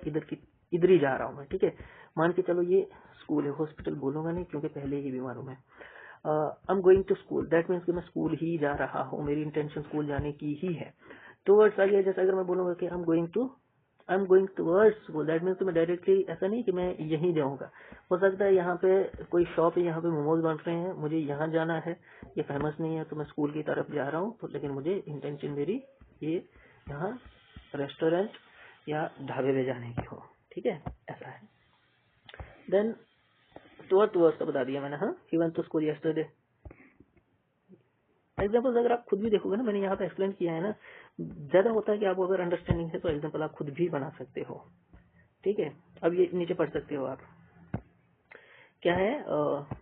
इधर ही जा रहा हूँ मैं, ठीक है। मान के चलो ये स्कूल है, हॉस्पिटल बोलूंगा नहीं क्योंकि पहले ही बीमार हूँ मैं। I am going to school, that means कि मैं स्कूल ही जा रहा हूँ, मेरी इंटेंशन स्कूल जाने की ही है। टूवर्ड्स आ गया, जैसे अगर मैं बोलूंगा कि आई am going towards school, that means मैं डायरेक्टली ऐसा नहीं कि मैं यहीं जाऊंगा। हो सकता है यहाँ पे कोई शॉप है, यहाँ पे मोमोज बन रहे हैं, मुझे यहाँ जाना है, ये फेमस नहीं है तो मैं स्कूल की तरफ जा रहा हूँ, तो लेकिन मुझे इंटेंशन मेरी ये यहाँ रेस्टोरेंट या ढाबे पे जाने की हो, ठीक है, ऐसा है। देन टूवर्ड्स का बता दिया मैंने। हाँ, he went to school yesterday. Example अगर आप खुद भी देखोगे ना, मैंने यहाँ पे एक्सप्लेन किया है ना, ज्यादा होता है कि आपको अगर अंडरस्टैंडिंग है तो एग्जाम्पल आप खुद भी बना सकते हो, ठीक है। अब ये नीचे पढ़ सकते हो आप, क्या है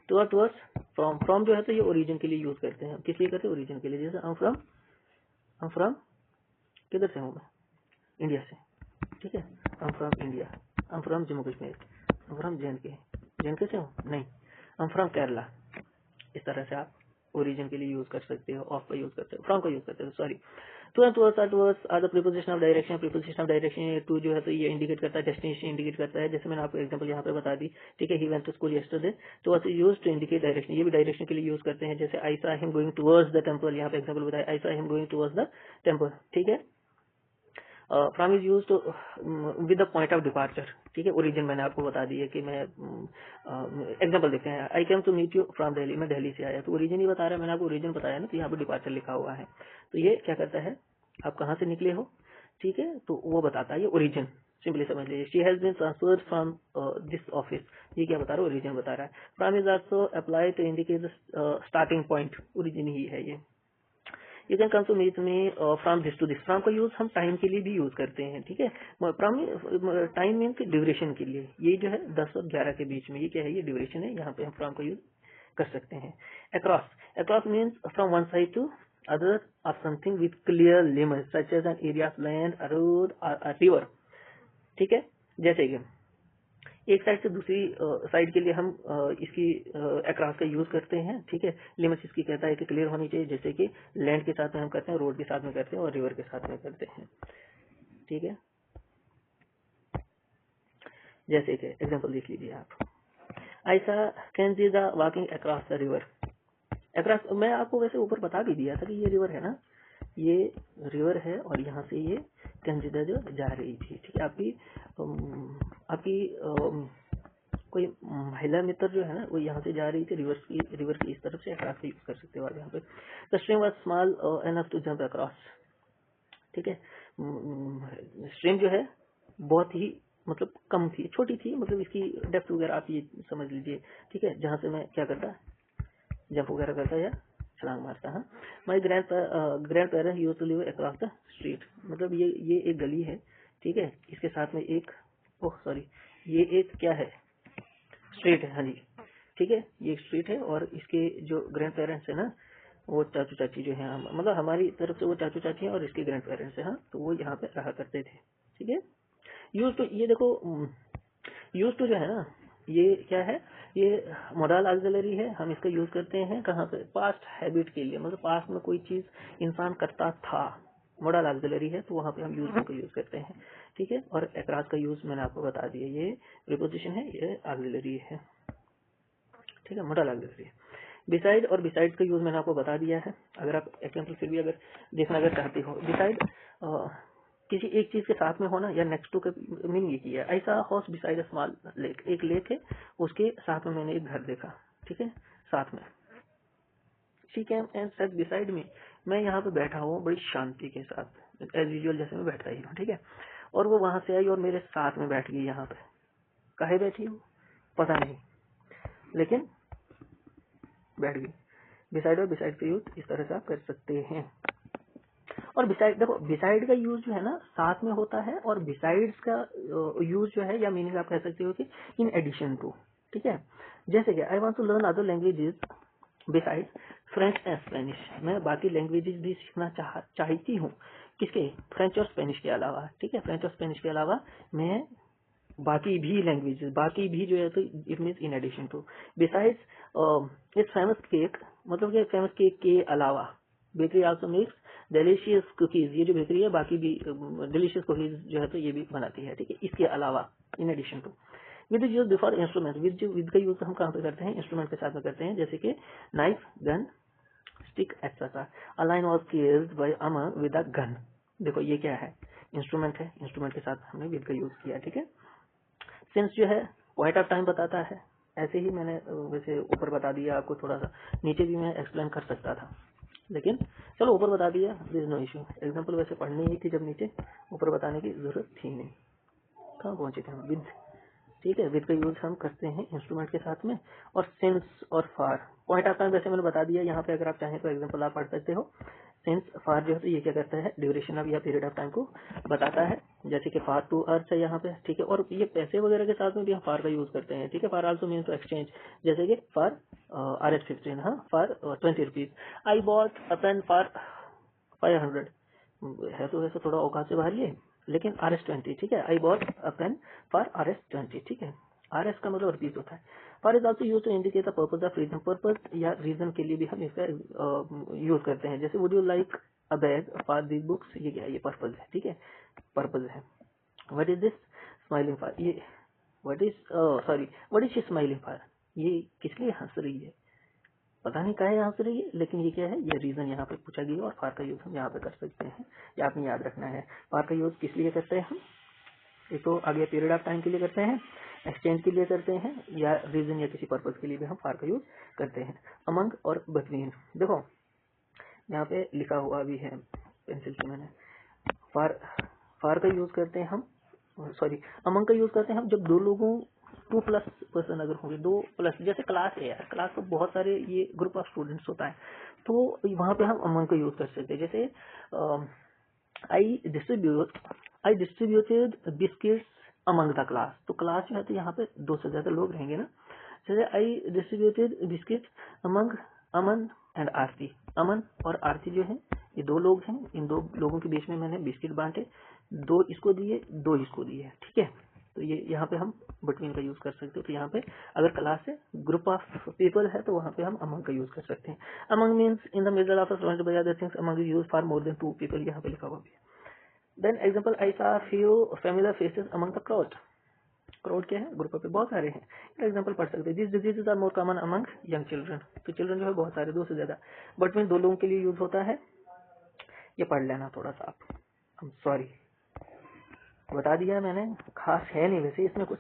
टूवर्ड्स। फ्रॉम जो है तो ये ओरिजिन के लिए यूज करते हैं, किस लिए करते हैं, ओरिजिन के लिए। जैसे I'm from किधर से हूँ मैं, इंडिया से, ठीक है। I'm from India, I'm from Jammu Kashmir, I'm from JNK से हूँ नहीं, I'm from केरला। इस तरह से आप ओरिजिन के लिए यूज कर सकते हो, ऑफ का यूज करते हो, फ्रॉम का यूज करते हो, sorry. To and towards are the preposition of direction. Preposition of direction to जो है तो ये इंडिकेट करता है, डेस्टिनेशन इंडिकेट करता है। जैसे मैंने आपको एग्जांपल यहाँ पे बता दी, ठीक है। He went to school yesterday, towards used to indicate direction, ये भी डायरेक्शन के लिए यूज करते हैं। जैसे I saw him going towards the temple, यहाँ पे एग्जांपल बताया, I saw him going towards the temple, ठीक है। From is use with the point of departure, ठीक है। ओरिजिन मैंने आपको बता दी है कि मैं एग्जांपल देखते हैं, I came to meet you from Delhi, मैं दिल्ली से आया, तो ओरिजिन ही बता रहा है, मैंने आपको ओरिजिन बताया ना, तो यहाँ पे डिपार्चर लिखा हुआ है, तो ये क्या करता है, आप कहाँ से निकले हो, ठीक है, तो वो बताता है ये ओरिजिन। सिंपली समझ लीजिए, she has been transferred from this office, ये क्या बता रहा है, ओरिजिन बता रहा है। From is also apply to indicate the starting point, origin ही है ये। You can come to meet me from this to this, from का यूज हम टाइम के लिए भी यूज करते हैं, ठीक है। फ्रॉम टाइम मीन की ड्यूरेशन के लिए, ये जो है 10 और 11 के बीच में, ये क्या है, ये ड्यूरेशन है, यहाँ पे हम फ्रॉम का यूज कर सकते हैं। Across means from one side to other of something with clear limit such as an area of land, a road और अ रिवर, ठीक है। जैसे कि एक साइड से दूसरी साइड के लिए हम इसकी अक्रॉस का यूज करते हैं, ठीक है। लिमिट्स इसकी कहता है कि क्लियर होनी चाहिए, जैसे कि लैंड के साथ में हम करते हैं, रोड के साथ में करते हैं और रिवर के साथ में करते हैं, ठीक है। जैसे कि एग्जांपल देख लीजिए आप, I saw can the walking across the river. Across मैं आपको वैसे ऊपर बता भी दिया था कि ये रिवर है ना, ये रिवर है और यहाँ से ये कंजिदा जो जा रही थी, ठीक है। आपकी कोई महिला मित्र जो है ना, वो यहाँ से जा रही थी रिवर की इस तरफ से, अक्रॉस का यूज कर सकते हो आप यहाँ पे। The stream was small enough to jump across, ठीक है। स्ट्रीम जो है बहुत ही मतलब कम थी, छोटी थी, मतलब इसकी डेप्थ वगैरह आप ये समझ लीजिए, ठीक है, जहाँ से मैं क्या करता, जंप वगैरह करता या छलांग मारता। हाँ, my grand parents used to live across the street, मतलब ये एक गली है, ठीक है, इसके साथ में एक, ओह सॉरी, ये एक क्या है, स्ट्रीट है, हाँ जी, ठीक है, ये एक स्ट्रीट है और इसके जो ग्रैंड पेरेंट्स है ना, वो चाचू चाची जो है, मतलब हमारी तरफ से वो चाचू चाची है और इसके ग्रैंड पेरेंट्स है, हाँ, तो वो यहाँ पे रहा करते थे, ठीक है। यूज टू, ये देखो यूज टू जो है ना, ये क्या है, ये मोडल ऑक्सिलरी है, हम इसका यूज करते हैं कहाँ पे, पास्ट हैबिट के लिए, मतलब पास्ट में कोई चीज इंसान करता था, मोडल ऑक्सिलरी है, तो वहाँ पे हम यूज का यूज करते हैं, ठीक है। और अक्रॉस का यूज मैंने आपको बता दिया, ये प्रीपोजिशन है, ये ऑक्सिलरी है, ठीक है, मोडल ऑक्सिलरी है। बिसाइड और बिसाइड का यूज मैंने आपको बता दिया है। अगर आप एग्जाम्पल फिर भी अगर देखना अगर चाहते हो, बिसाइड किसी एक चीज के साथ में होना या नेक्स्ट टू का मीनिंग ये किया, ऐसा house beside a small lake, एक लेक है उसके साथ में मैंने एक घर देखा, ठीक है, साथ में। She came and sat beside me, मैं यहाँ पे बैठा हूँ बड़ी शांति के साथ, एज यूजुअल जैसे मैं बैठता ही हूँ, ठीक है। और वो वहां से आई और मेरे साथ में बैठ गई, यहाँ पे काहे बैठी हूँ पता नहीं, लेकिन बैठ गई। बिसाइड और बिसाइड का यूज इस तरह से आप कर सकते हैं। और बिसाइड, देखो बिसाइड का यूज जो है ना साथ में होता है, और बिसाइड्स का यूज जो है या मीनिंग आप कह सकते हो कि इन एडिशन टू, ठीक है। जैसे कि I want to learn other languages beside French and Spanish, मैं बाकी लैंग्वेजेस भी सीखना चाहती हूँ, किसके, फ्रेंच और स्पेनिश के अलावा, ठीक है। फ्रेंच और स्पेनिश के अलावा मैं बाकी भी लैंग्वेजेस, बाकी भी जो है तो it means in addition to. Besides its famous cake, मतलब कि फेमस केक के अलावा bakery also makes delicious cookies, ये जो बेकरी है बाकी भी डिलीशियस कुकीज जो है तो ये भी बनाती है, ठीक है, इसके अलावा, in addition to. With use before instrument, with का यूज हम कहाँ पे करते हैं, इंस्ट्रूमेंट के साथ में करते हैं, जैसे कि knife, gun, stick etcetera. A line was killed by Amar with a gun, देखो ये क्या है, इंस्ट्रूमेंट है, इंस्ट्रूमेंट के साथ हमने विद का यूज किया, ठीक है। सिंस जो है पॉइंट ऑफ टाइम बताता है, ऐसे ही मैंने वैसे ऊपर बता दिया आपको, थोड़ा सा नीचे भी मैं एक्सप्लेन कर सकता था, लेकिन चलो ऊपर बता दिया, दिस नो इशू। एग्जाम्पल वैसे पढ़नी ही थी, जब नीचे ऊपर बताने की जरूरत थी नहीं। कहाँ पहुंचे थे हम, विद, ठीक है। विद का यूज हम करते हैं इंस्ट्रूमेंट के साथ में। और सिंस और फार, पॉइंट ऑफ टाइम वैसे मैंने बता दिया, यहाँ पे अगर आप चाहें तो एग्जाम्पल आप पढ़ सकते हो। सिंस फार जो है तो ये क्या करता है, ड्यूरेशन ऑफ या पीरियड ऑफ टाइम को बताता है, जैसे कि फार टू अर्थ है यहाँ पे, ठीक है। और ये पैसे वगैरह के साथ में भी हम फार का यूज करते हैं, ठीक है। For also means to exchange, जैसे कि फार RS15, हाँ, for 20 rupees. I bought a pen for 500, है तो वैसे थोड़ा औकात से बाहर ये, लेकिन RS20, ठीक है। I bought a pen for RS20, ठीक है। RS का मतलब रुपीज होता है। For is also use to indicate the purpose of reason, purpose या रीजन के लिए भी हम इसका यूज करते हैं, जैसे would you like a bag for the books, ये क्या है, ये पर्पज है, ठीक है, पर्पज है। What is this smiling for, ये what is sorry what is she smiling for, ये किस लिए हंस रही है, पता नहीं काहे हंस रही है, लेकिन ये क्या है, ये रीजन यहाँ पे पूछा गया, और फार का यूज हम यहाँ पे कर सकते हैं, या आपने याद रखना है। फार का यूज किस लिए करते हैं हम, एक तो आगे पीरियड ऑफ टाइम के लिए करते हैं, एक्सचेंज के लिए करते हैं, या रीजन या किसी पर्पज के लिए भी हम फार का यूज करते हैं। अमंग और बिटवीन, देखो यहाँ पे लिखा हुआ भी है पेंसिल से मैंने, फार फार का यूज करते हैं हम, सॉरी अमंग का यूज करते हैं हम जब दो लोगों, 2+ पर्सन अगर होंगे, 2+, जैसे क्लास है यार, क्लास तो बहुत सारे ये ग्रुप ऑफ स्टूडेंट्स होता है, तो वहां पे हम अमंग का यूज कर सकते हैं। जैसे I distributed biscuits among the class, तो क्लास जो है तो यहाँ पे 2 से ज्यादा लोग रहेंगे ना। जैसे I distributed biscuit among Aman and Aarti, Aman और आरती जो है ये 2 लोग हैं, इन 2 लोगों के बीच में मैंने बिस्किट बांटे, 2 इसको दिए, 2 इसको दिए, ठीक है। तो ये यहाँ पे हम बिटवीन का यूज कर सकते हो, तो यहाँ पे अगर क्लास है, ग्रुप ऑफ पीपल है, तो वहाँ पे हम अमंग का यूज कर सकते हैं। Among means in the middle of surrounded by other things, among is used for more than 2 people, यहाँ पे लिखा हुआ भी है। Then example, I saw few familiar faces among the crowd, crowd क्या है, ग्रुप पे बहुत सारे हैं, एग्जांपल पढ़ सकते हैं। This diseases are more common among young children, तो चिल्ड्रन जो है बहुत सारे, 2 से ज्यादा, बट में 2 लोगों के लिए यूज होता है, ये पढ़ लेना थोड़ा सा आप, सॉरी बता दिया मैंने, खास है नहीं वैसे इसमें कुछ।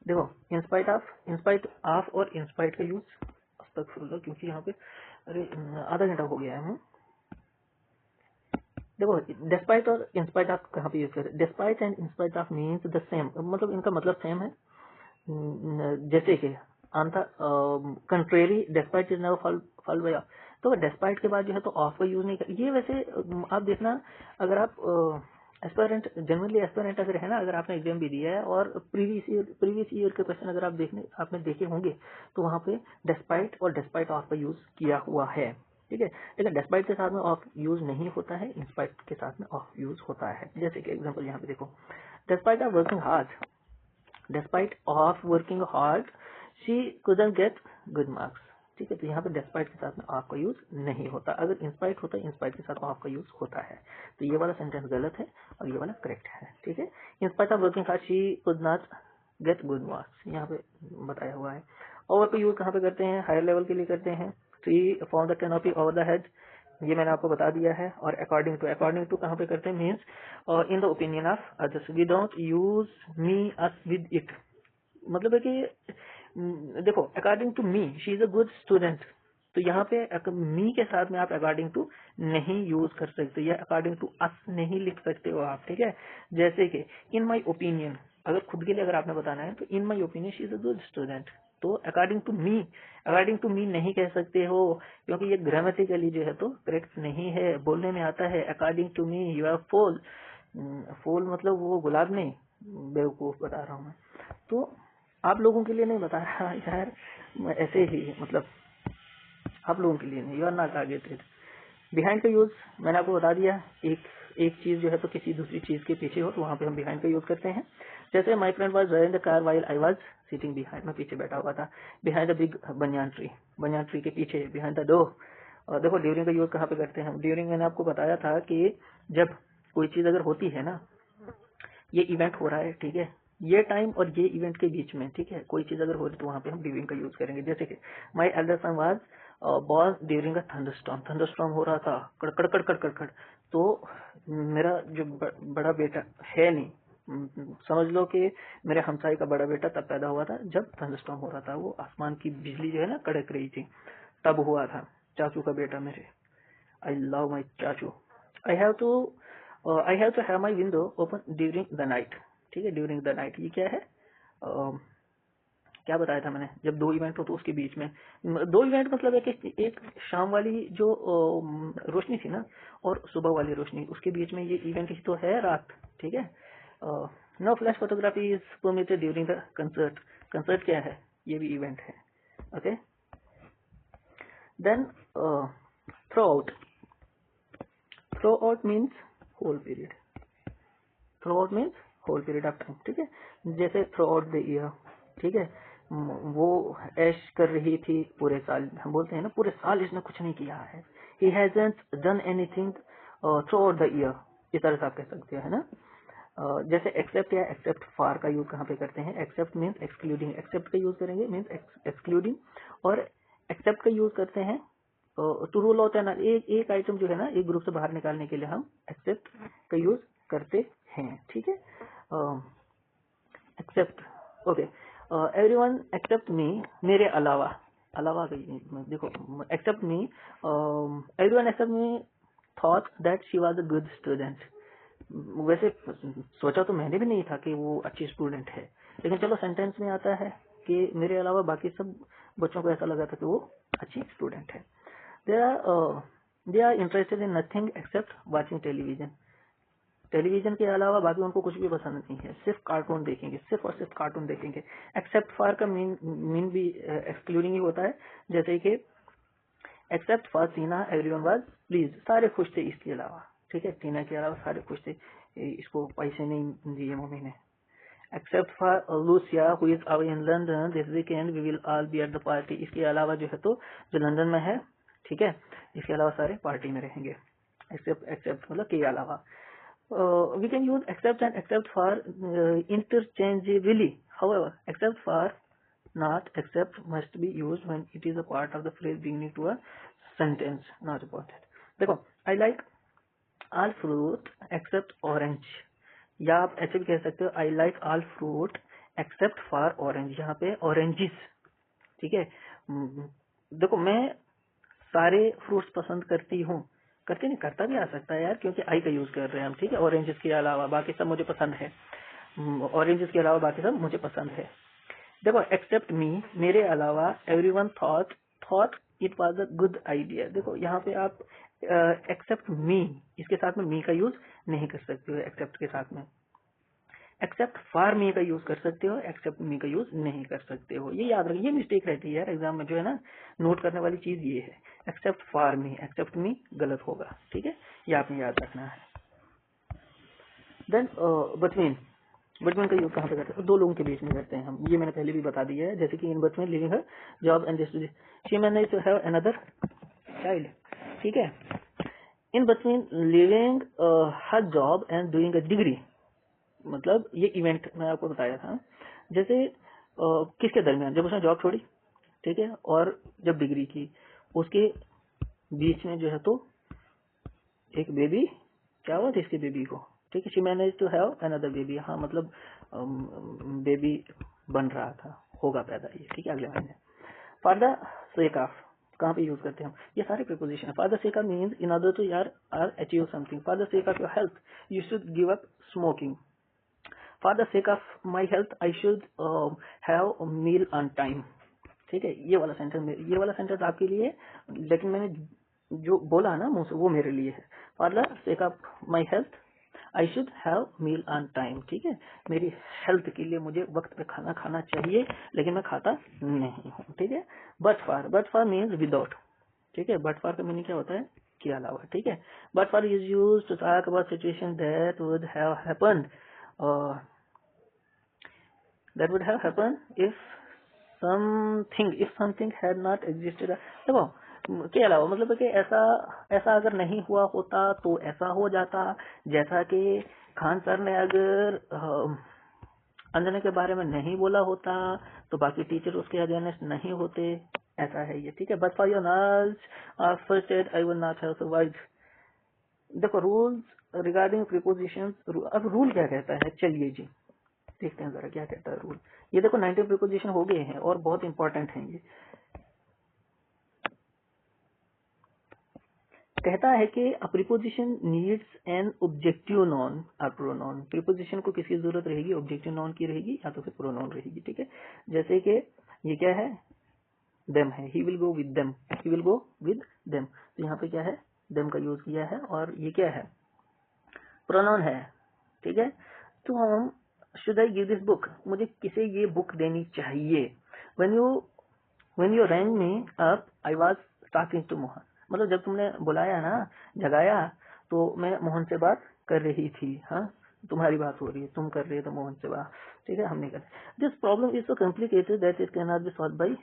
देखो इंस्पाइट ऑफ और इंस्पाइट का यूज अस्तगफिरुल्लाह, क्योंकि यहाँ पे अरे आधा घंटा हो गया है। देखो डिस्पाइट और इंस्पाइट ऑफ कहाँ पे यूज करें, despite and in spite of means the same, मतलब इनका मतलब सेम है। जैसे कि on the contrary despite is never followed by of, तो डिस्पाइट के बाद जो है तो ऑफ का यूज नहीं कर, ये वैसे आप देखना, अगर आप एस्पिरेंट, जनरली एस्पिरेंट अगर है ना, अगर आपने एग्जाम भी दिया है और प्रीवियस ईयर के क्वेश्चन अगर आप आपने देखे होंगे, तो वहाँ पे डिस्पाइट और डिस्पाइट ऑफ का यूज किया हुआ है, ठीक है। लेकिन डिस्पाइट के साथ में ऑफ यूज नहीं होता है, इंस्पाइट के साथ में ऑफ यूज होता है। जैसे कि एग्जांपल यहाँ पे देखो, despite of working hard, despite of working hard she couldn't get good marks, ठीक है। तो यहाँ पे डिस्पाइट के साथ में ऑफ का यूज नहीं होता, अगर इंस्पाइट होता है, इंस्पाइट के साथ ऑफ का यूज होता है। तो ये वाला सेंटेंस गलत है और ये वाला करेक्ट है, ठीक है। In spite of working hard she could not get good marks, यहाँ पे बताया हुआ है। ओवर का यूज कहाँ पे करते हैं, हायर लेवल के लिए करते हैं। Tree form the canopy over the head, ये मैंने आपको बता दिया है। और अकॉर्डिंग टू कहाँ पे करते हैं, means in the opinion of others, we don't use me us with it, मतलब है कि देखो according to me she is a good student, तो यहाँ पे मी के साथ में आप अकॉर्डिंग टू नहीं यूज कर सकते, या अकॉर्डिंग टू अस नहीं लिख सकते हो आप, ठीक है। जैसे कि इन माई ओपिनियन, अगर खुद के लिए अगर आपने बताना है तो in my opinion she is a good student, तो अकॉर्डिंग टू मी नहीं कह सकते हो, क्योंकि ये ग्रामेटिकली जो है तो करेक्ट नहीं है। बोलने में आता है according to me you are fool, फूल मतलब वो गुलाब नहीं, बेवकूफ बता रहा हूँ मैं, तो आप लोगों के लिए नहीं बता रहा यार, ऐसे ही मतलब आप लोगों के लिए नहीं, you are not targeted. Behind का यूज मैंने आपको बता दिया, एक चीज जो है तो किसी दूसरी चीज के पीछे हो तो वहां पे हम बिहाइंड का यूज करते हैं। जैसे my friend was driving the car while I was sitting behind, मैं पीछे बैठा हुआ था, behind the big banyan tree के पीछे, बिहाइंड द डोर। और देखो ड्यूरिंग का यूज कहाँ पे करते हैं हम, ड्यूरिंग मैंने आपको बताया था कि जब कोई चीज अगर होती है ना, ये इवेंट हो रहा है, ठीक है, ये टाइम और ये इवेंट के बीच में, ठीक है, कोई चीज अगर हो रही तो वहां पे हम ड्यूरिंग का यूज करेंगे। जैसे कि my elder son was born during a thunderstorm हो रहा था, कड़कड़ कड़कड़ कड़कड़, तो मेरा जो बड़ा बेटा है नहीं, समझ लो कि मेरे हमसाई का बड़ा बेटा तब पैदा हुआ था जब थंडरस्टॉर्म हो रहा था, वो आसमान की बिजली जो है ना कड़क रही थी, तब हुआ था। चाचू का बेटा मेरे, आई love my chachu. I have to have my window open during the night, ठीक है, ड्यूरिंग द नाइट ये क्या है, क्या बताया था मैंने, जब दो इवेंट हो तो उसके बीच में, दो इवेंट मतलब है कि एक शाम वाली जो रोशनी थी ना और सुबह वाली रोशनी, उसके बीच में ये इवेंट ही तो है रात, ठीक है। No flash photography is permitted during the concert, concert क्या है, ये भी इवेंट है, okay. Then throughout means whole period, throughout means whole period of time, ठीक है। जैसे थ्रू आउट द ईयर, ठीक है, वो ऐश कर रही थी पूरे साल, हम बोलते हैं ना पूरे साल इसने कुछ नहीं किया है, he hasn't done anything through out the year, इस तरह से आप कह सकते हैं ना। जैसे एक्सेप्ट या एक्सेप्ट फॉर का यूज कहाँ पे करते हैं, एक्सेप्ट मीन्स एक्सक्लूडिंग, एक्सेप्ट का यूज करेंगे मीन्स एक्सक्लूडिंग, और एक्सेप्ट का यूज करते हैं टू रूल आउट एन, एक आइटम जो है ना एक ग्रुप से बाहर निकालने के लिए हम एक्सेप्ट का यूज करते हैं, ठीक है। Except, okay, everyone except me, मेरे अलावा, अलावा देखो, except me, everyone except me thought that she was a good student. वैसे सोचा तो मैंने भी नहीं था कि वो अच्छी स्टूडेंट है, लेकिन चलो सेंटेंस में आता है कि मेरे अलावा बाकी सब बच्चों को ऐसा लगा था कि वो अच्छी स्टूडेंट है। They are interested in nothing except watching television, television के अलावा बाकी उनको कुछ भी पसंद नहीं है, सिर्फ कार्टून देखेंगे, सिर्फ और सिर्फ कार्टून देखेंगे। एक्सेप्ट फॉर का मीन भी एक्सक्लूडिंग ही होता है, जैसे कि except for Tina everyone was please, सारे खुश थे इसके अलावा, ठीक है, टीना के अलावा सारे खुश थे, इसको पैसे नहीं दिए मम्मी ने। Except for Lucia who is away in London this weekend we will all be at the party, इसके अलावा जो है तो जो लंदन में है, ठीक है, इसके अलावा सारे पार्टी में रहेंगे। एक्सेप्ट मतलब के अलावा। We can use except and except for interchangeably. However, except for not except must be used when it is a part of the phrase beginning to a sentence. Not important. देखो, I like all fruit except orange. या आप ऐसे भी कह सकते हो I like all fruit except for orange. यहाँ पे oranges, ठीक है। देखो मैं सारे फ्रूट्स पसंद करती हूँ, करती नहीं, करता भी आ सकता है यार, क्योंकि आई का यूज कर रहे हैं हम, ठीक है। ऑरेंजेस के अलावा बाकी सब मुझे पसंद है, ऑरेंजेस के अलावा बाकी सब मुझे पसंद है। देखो एक्सेप्ट मी, मेरे अलावा, everyone thought it was a good idea. देखो यहाँ पे आप एक्सेप्ट मी, इसके साथ में मी का यूज नहीं कर सकते हो, एक्सेप्ट के साथ में। एक्सेप्ट फॉर मी का यूज कर सकते हो, एक्सेप्ट मी का यूज नहीं कर सकते हो, ये याद रखिए, ये मिस्टेक रहती है यार एग्जाम में जो है ना, नोट करने वाली चीज ये है, एक्सेप्ट फॉर मी, एक्सेप्ट मी गलत होगा, ठीक है, ये आपने याद रखना है। देन बिटवीन का यूज कहाँ पे करते हैं, दो लोगों के बीच में करते हैं हम, ये मैंने पहले भी बता दिया है, जैसे कि in between leaving her job and she manage to have another child, ठीक है। In between leaving her job and doing a degree, मतलब ये इवेंट मैं आपको बताया था, जैसे किसके दरमियान, जब उसने जॉब छोड़ी, ठीक है, और जब डिग्री की, उसके बीच में जो है तो एक बेबी, क्या हुआ था इसके बेबी को, ठीक है, she manage to have another baby, हाँ मतलब बेबी बन रहा था, होगा पैदा ये, ठीक है, अगले महीने। फॉर द सेक ऑफ, कहाँ पे यूज करते हैं हम, ये सारे प्रीपोजिशन है। For the sake of means in order to यार or achieve something, for the sake of your health you should give up smoking, for the sake of my health I should have a meal on time, ठीक है, ये वाला sentence आपके लिए, लेकिन मैंने जो बोला ना मुंह से वो मेरे लिए है। For the sake of my health I should have meal on time. ठीक है, मेरी हेल्थ के लिए मुझे वक्त पे खाना खाना चाहिए, लेकिन मैं खाता नहीं हूँ। ठीक है, बट फॉर मीन्स विदाउट। ठीक है, बट फॉर का मीनिंग क्या होता है, के अलावा। ठीक है, but for is used to talk about situation that would have happened, that would have happened if something had not existed। देखो, के अलावा मतलब है कि ऐसा अगर नहीं हुआ होता तो ऐसा हो जाता। जैसा कि खान सर ने अगर अंजना के बारे में नहीं बोला होता तो बाकी टीचर उसके अगेंस्ट नहीं होते। ऐसा है ये। ठीक है, but for your knowledge first aid I will not have survived. देखो, रूल्स रिगार्डिंग प्रीपोजिशन। अब रूल क्या कहता है, चलिए जी देखते हैं जरा क्या कहता है रूल। ये देखो 19 प्रीपोजिशन हो गए हैं और बहुत इंपॉर्टेंट हैं ये। कहता है कि अ preposition needs an objective non और प्रोनाउन। प्रीपोजिशन को किसकी जरूरत रहेगी, ऑब्जेक्टिव नॉन की रहेगी या तो फिर प्रोनाउन रहेगी। ठीक है, जैसे कि ये क्या है, देम है, he will go with them, he will go with them. तो यहाँ पे क्या है, देम का यूज किया है और ये क्या है, प्रोनाउन है। ठीक है, तो हम should I give this book, मुझे किसे ये बुक देनी चाहिए। When you rang me up I was talking to Mohan. मतलब जब तुमने बुलाया ना, जगाया, तो मैं मोहन से बात कर रही थी। हाँ, तुम्हारी बात हो रही है, तुम कर रहे हो तो मोहन से बात। ठीक है, हम नहीं कर। This problem is so complicated that it can not be solve by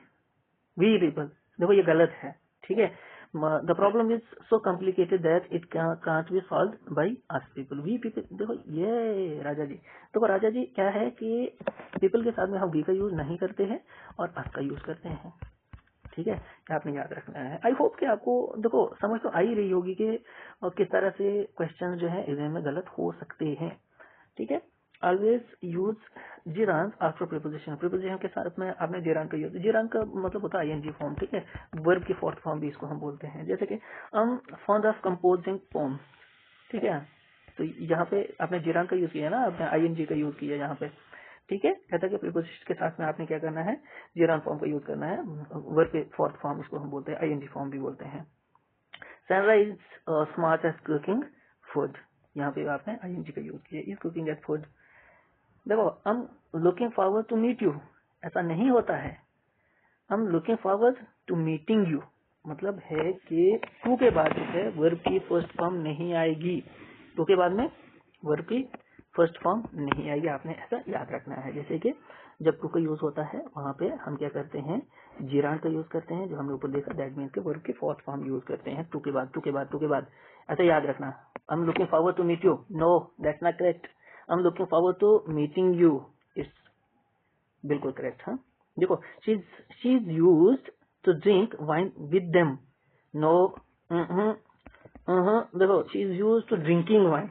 we people. देखो ये गलत है। ठीक है, the problem is so complicated that it can't be solve by us people, we people. देखो ये राजा जी, देखो राजा जी क्या है कि पीपल के साथ में हम वी का यूज नहीं करते हैं और अस का यूज करते हैं। ठीक है, क्या आपने याद रखना है। आई होप कि आपको देखो समझ तो आ ही रही होगी कि किस तरह से क्वेश्चन जो है एग्जाम में गलत हो सकते हैं। ठीक है, always use gerund after preposition. Preposition के साथ में आपने जिरान का यूज, जिरान का मतलब होता है आईएनजी फॉर्म। ठीक है, वर्ब की फोर्थ फॉर्म भी इसको हम बोलते हैं। जैसे कि फॉन्ड ऑफ कंपोजिंग पोम। ठीक है, तो यहाँ पे आपने जिरान का यूज किया ना, आपने आईएनजी का यूज किया यहाँ पे। ठीक है, कहता है कि प्रीपोजिशन के साथ में आपने क्या करना है, जिरान फॉर्म का यूज करना है। वर्ब के फोर्थ फॉर्म इसको हम बोलते हैं, आईएनजी फॉर्म भी बोलते हैं। Sunrise smart as cooking food, यहाँ पे आपने आईएनजी का यूज किया, इज कुकिंग एज फूड। देखो, हम looking forward to meet you, ऐसा नहीं होता है। हम looking forward to meeting you, मतलब है कि टू के बाद जो है वर्ब की फर्स्ट फॉर्म नहीं आएगी। टू के बाद में वर्ब की फर्स्ट फॉर्म नहीं आएगी, आपने ऐसा याद रखना है। जैसे कि जब टू का यूज होता है वहां पे हम क्या करते हैं, जीरान का यूज करते हैं, जो हमने ऊपर देखा, दैट मीन्स के वर्ब की फोर्थ फॉर्म यूज करते हैं टू के बाद, टू के बाद, टू के बाद। ऐसा याद रखना। हम looking forward to meet you, no that's not correct. I'm looking forward to meeting you, it's बिल्कुल करेक्ट। हाँ, देखो, she's used to drink wine with them, no, देखो she's used to drinking wine,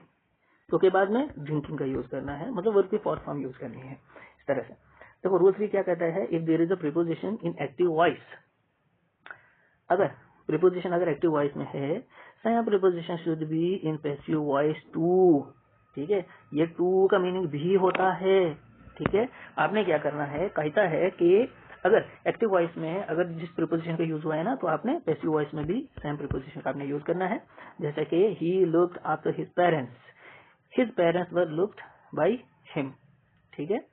तो के बाद में ड्रिंकिंग का use करना है, मतलब वर्ब की फोर्थ फॉर्म यूज करनी है इस तरह से। देखो रूल 3 क्या कहता है, if there is a preposition in active voice, अगर प्रीपोजिशन अगर एक्टिव वॉइस में है, same preposition should be in passive voice too. ठीक है, ये टू का मीनिंग भी होता है। ठीक है, आपने क्या करना है, कहता है कि अगर एक्टिव वॉइस में अगर जिस प्रीपोजिशन का यूज हुआ है ना, तो आपने पैसिव वॉइस में भी सेम प्रीपोजिशन का आपने यूज करना है। जैसे कि he looked after his parents were looked by him. ठीक है,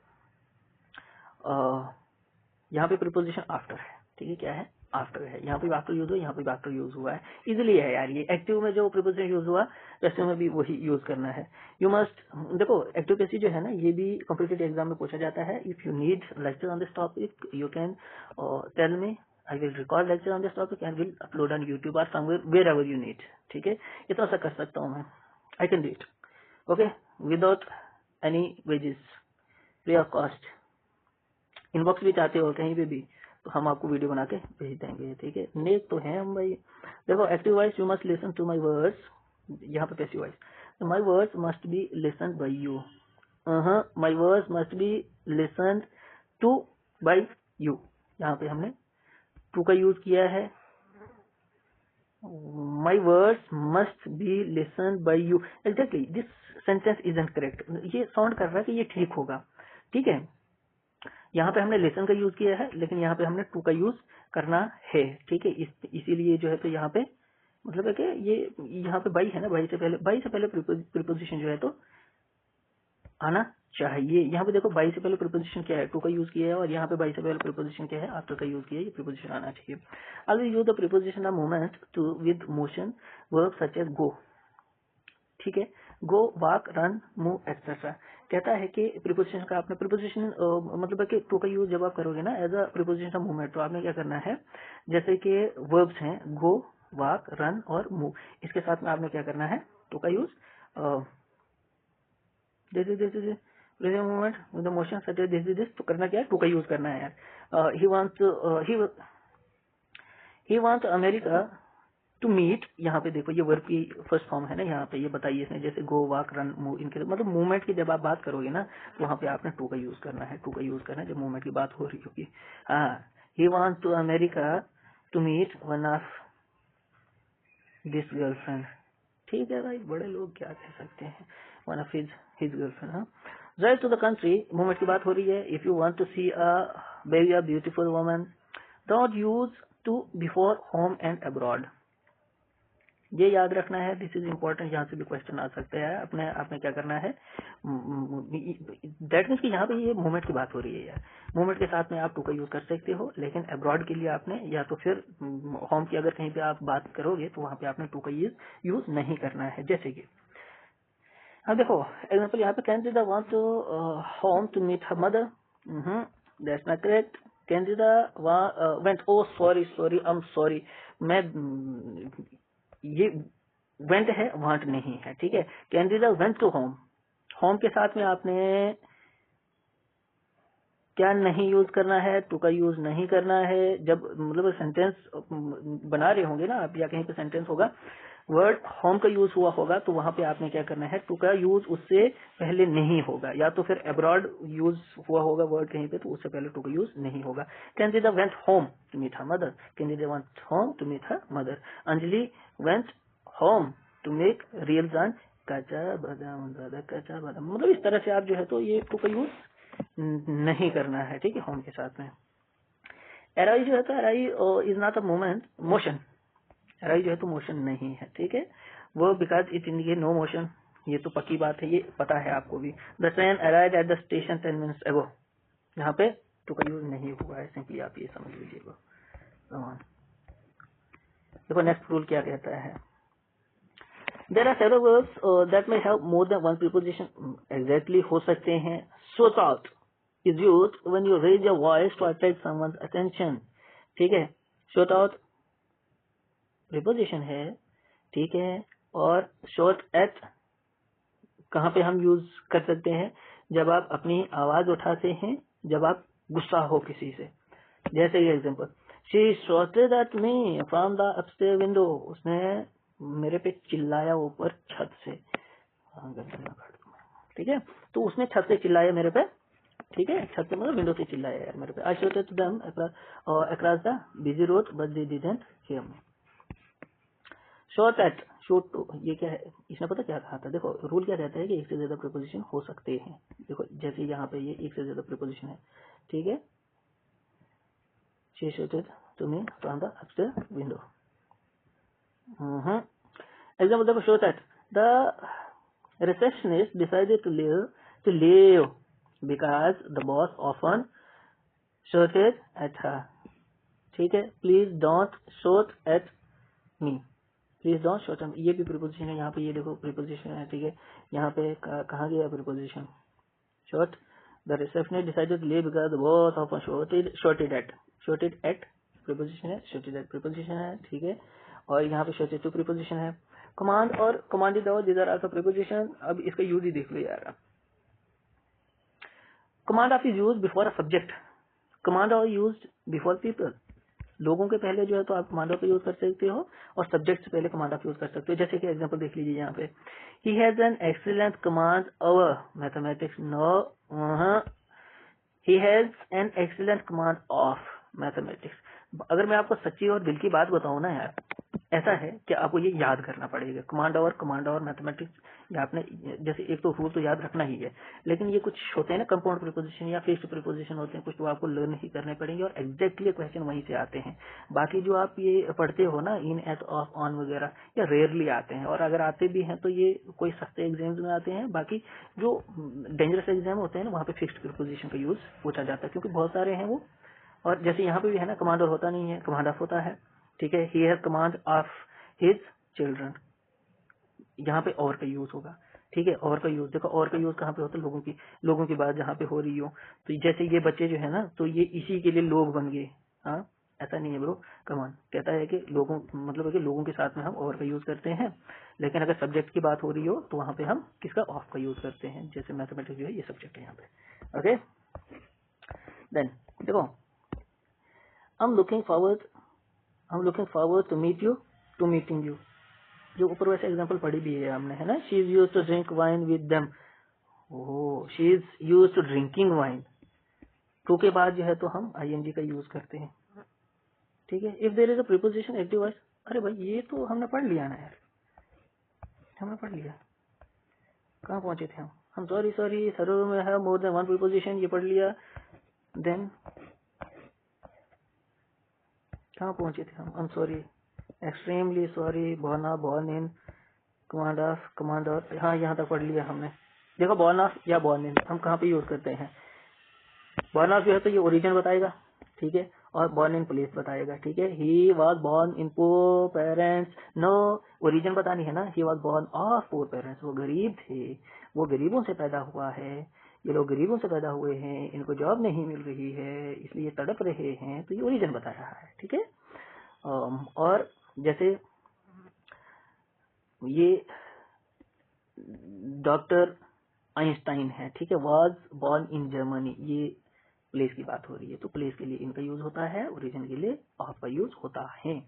यहाँ पे प्रीपोजिशन आफ्टर है। ठीक है, क्या है, आफ्टर है। यहाँ पे आफ्टर यूज हुआ, यहाँ पे आफ्टर यूज हुआ है, इजिली है यार। ये एक्टिव में जो प्रीपोजिशन यूज हुआ, पैसिव में भी वही यूज करना है। यू मस्ट, देखो एक्टिव पैसिव जो है ना, ये भी कॉम्पिटिटिव एग्जाम में पूछा जाता है। If you need lecture on this topic you can tell me, I will record lecture on this topic and will upload on YouTube और somewhere wherever you need. ठीक है, इतना सा कर सकता हूँ मैं, I can do it, okay, without any wages, free of cost. Inbox भी चाहते हो कहीं पे भी तो हम आपको वीडियो बना के भेज देंगे। ठीक है, नेक तो है हम भाई। देखो active voice, you must listen to my words, यहाँ पे passive voice, my words must be listen by you, my words must be listen to by you. यहाँ पे हमने टू का यूज किया है, my words must be listen by you. Exactly this sentence isn't correct, ये sound कर रहा है कि ये ठीक होगा। ठीक है, यहाँ पे हमने लेसन का यूज किया है, लेकिन यहाँ पे हमने टू का यूज करना है, ठीक है। इसीलिए जो है तो यहाँ पे मतलब है कि ये यहाँ पे बाई है ना, बाई से पहले प्रीपोजिशन जो है तो आना चाहिए। यहाँ पे देखो बाई से पहले प्रीपोजिशन क्या है, टू का यूज किया है, और यहाँ पे बाई से पहले प्रीपोजिशन क्या है, आफ्टर का यूज किया है, ये प्रीपोजिशन आना चाहिए। Always use the preposition of movement to with motion verb such as go, ठीक है। Go, walk, run, move etcetera. कहता है कि प्रीपोजिशन का आपने प्रीपोजिशन मतलब है कि टू का यूज जब आप करोगे ना as a preposition of movement, तो आपने क्या करना है, जैसे कि वर्ब्स हैं गो, वॉक, रन और मूव, इसके साथ में आपने क्या करना है, टू का use movement with the motion such as this, तो करना क्या है, टू का यूज करना है यार। He want America to meet, यहाँ पे देखो ये वर्ब की फर्स्ट फॉर्म है ना, यहाँ पे ये बताइए इसने, जैसे गो, वॉक, रन, मूव, इनके मतलब मूवमेंट की जब आप बात करोगे ना, तो वहाँ पे आपने टू का यूज करना है, टू का यूज करना है जब मूवमेंट की बात हो रही होगी। हाँ, he want to America to meet one of this girlfriend, ठीक है भाई, बड़े लोग क्या कह सकते हैं, वन ऑफ हिज गर्लफ्रेंड। हाँ, drive to the country, movement की बात हो रही है। If you want to see a very a beautiful woman, don't use to before home and abroad, ये याद रखना है, दिस इज इम्पोर्टेंट, यहाँ से भी क्वेश्चन आ सकते हैं। अपने आपने क्या करना है, दैट मीन्स कि यहाँ पे ये मूवमेंट की बात हो रही है यार, मूवमेंट के साथ में आप टू का यूज कर सकते हो, लेकिन अब्रॉड के लिए आपने, या तो फिर होम की अगर कहीं पे आप बात करोगे तो वहां पे आपने टू का यूज नहीं करना है। जैसे कि अब देखो एग्जाम्पल यहाँ पे, Candida want to home to meet her mother, that's not correct. Candida went, oh sorry I am sorry, मैं ये वेंट है, वांट नहीं है, ठीक है। Candida went to home, home के साथ में आपने क्या नहीं यूज करना है, टू का यूज नहीं करना है। जब मतलब सेंटेंस बना रहे होंगे ना आप, या कहीं पे सेंटेंस होगा, वर्ड होम का यूज हुआ होगा, तो वहां पे आपने क्या करना है, टू का यूज उससे पहले नहीं होगा, या तो फिर अब्रॉड यूज हुआ होगा वर्ड कहीं पे, तो उससे पहले टू का यूज नहीं होगा। Candida went home to meet her mother, Candida went home to meet her mother. Anjali went home to make reels on Kacha Badam, कच्चा बादाम, मतलब इस तरह से आप जो है तो ये टू का यूज नहीं करना है, ठीक है, होम के साथ में। एराई जो है तो arrive is not a moment, motion, arrive जो है तो मोशन नहीं है, ठीक है। वो because it indicate no motion, ये तो पक्की बात है, ये पता है आपको भी। The train arrived at the station 10 minutes ago, यहाँ पे टू का यूज नहीं हुआ है, सिंपली आप ये समझ लीजिएगा। देखो नेक्स्ट रूल क्या कहता है, there are several verbs that may have more than one preposition, exactly हो सकते हैं। Shout out is used when you raise your voice to attract someone's attention, ठीक है। शोट आउट प्रीपोजिशन है, ठीक है, और शोट एट कहाँ पे हम यूज कर सकते हैं, जब आप अपनी आवाज उठाते हैं, जब आप गुस्सा हो किसी से। जैसे ये example, she shotted at me from the upstair window, उसने मेरे पे चिल्लाया ऊपर छत से, ठीक है, तो उसने छत से चिल्लाया मेरे पे, ठीक है, छत से मतलब विंडो से चिल्लाया यार मेरे पे। I shouted to them across the busy road but they didn't hear me. Shout at, shout to, ये क्या है, इसने पता क्या कहा था, देखो रूल क्या कहता है कि एक से ज्यादा प्रीपोजिशन हो सकते हैं। देखो जैसे यहाँ पे ये एक से ज्यादा प्रीपोजिशन है, ठीक है। She shouted to me from the upstair window. Example देखो, shout at the receptionist decided to leave because the boss often shouted at her, ठीक है। Please don't shout at me, please don't shout at me, ये भी preposition है। यहाँ पे ये देखो प्रीपोजिशन है, ठीक है। यहाँ पे कहाँ गया preposition, shout. The receptionist decided to leave because the boss often shouted at preposition है, शॉटेड एट प्रीपोजिशन है, ठीक है। और यहाँ पे शॉटेड टू प्रीपोजिशन है। कमांड और कमांडेड और दीज आर आल्सो प्रीपोजिशन। अब इसका यूज ही देख लो यार। Command of is use before a subject, command और यूज बिफोर पीपल, लोगों के पहले जो है तो आप कमांड ऑफ यूज कर सकते हो, और सब्जेक्ट से पहले कमांड ऑफ यूज कर सकते हो। जैसे कि एग्जांपल देख लीजिए यहाँ पे, he has an excellent command over mathematics, no, he has an excellent command of mathematics. अगर मैं आपको सच्ची और दिल की बात बताऊं ना यार, ऐसा है कि आपको ये याद करना पड़ेगा। कमांड और मैथमेटिक्स, या आपने जैसे एक तो रूल तो याद रखना ही है, लेकिन ये कुछ होते हैं ना कंपाउंड प्रीपोजिशन या फिक्स्ड प्रीपोजिशन होते हैं कुछ, तो आपको लर्न ही करने पड़ेंगे और एग्जैक्टली क्वेश्चन वहीं से आते हैं। बाकी जो आप ये पढ़ते हो ना इन, एट, ऑफ, ऑन वगैरह, या रेयरली आते हैं, और अगर आते भी हैं तो ये कोई सस्ते एग्जाम्स में आते हैं। बाकी जो डेंजरस एग्जाम होते हैं ना वहाँ पे फिक्स्ड प्रीपोजिशन का यूज पूछा जाता है, क्योंकि बहुत सारे हैं वो। और जैसे यहाँ पे भी है ना, कमांडर होता नहीं है, कमांड ऑफ होता है, ठीक है। He has command of his children, यहाँ पे और का यूज होगा, ठीक है। और का यूज देखो, और का यूज कहाँ पे होता है, लोगों की बात जहाँ पे हो रही हो। तो जैसे ये बच्चे जो है ना, तो ये इसी के लिए लोग बन गए। हाँ, ऐसा नहीं है ब्रो, कमान कहता है कि लोगों, मतलब है कि लोगों के साथ में हम और का यूज करते हैं, लेकिन अगर सब्जेक्ट की बात हो रही हो तो वहां पे हम किसका, ऑफ का यूज करते हैं। जैसे मैथमेटिक्स जो है ये सब्जेक्ट है यहाँ पे। ओके, देन देखो, I'm looking forward to meeting you, जो ऊपर वैसे एग्जांपल पढ़ी भी है हमने, है ना। She is used to drink wine with them, oh she is used to drinking wine. To के बाद जो है तो हम आईएनजी का यूज करते हैं, ठीक है। If there is a preposition active voice, अरे भाई ये तो हमने पढ़ लिया ना यार, हमने पढ़ लिया। कहाँ पहुंचे थे हम सॉरी सर्वर में है मोर देन वन प्रीपोजिशन, ये पढ़ लिया। देन कहाँ पहुंचे थे हम, sorry, extremely sorry, born in, command of, हाँ यहाँ तक पढ़ लिया हमने। देखो बॉर्न ऑफ या बॉर्न इन हम कहाँ पे यूज करते हैं। बॉर्न ऑफ जो है तो ये ओरिजिन बताएगा, ठीक है, और बॉर्न इन प्लेस बताएगा, ठीक है। He was born in poor parents, no, origin बतानी है ना। He was born of poor parents, वो गरीब थे, वो गरीबों से पैदा हुआ है, ये लोग गरीबों से पैदा हुए हैं, इनको जॉब नहीं मिल रही है इसलिए तड़प रहे हैं, तो ये ओरिजिन बता रहा है, ठीक है। और जैसे ये डॉक्टर आइंस्टाइन है, ठीक है, वॉज बॉर्न इन जर्मनी, ये प्लेस की बात हो रही है, तो प्लेस के लिए इनका यूज होता है, ओरिजिन के लिए ऑफ का यूज होता है,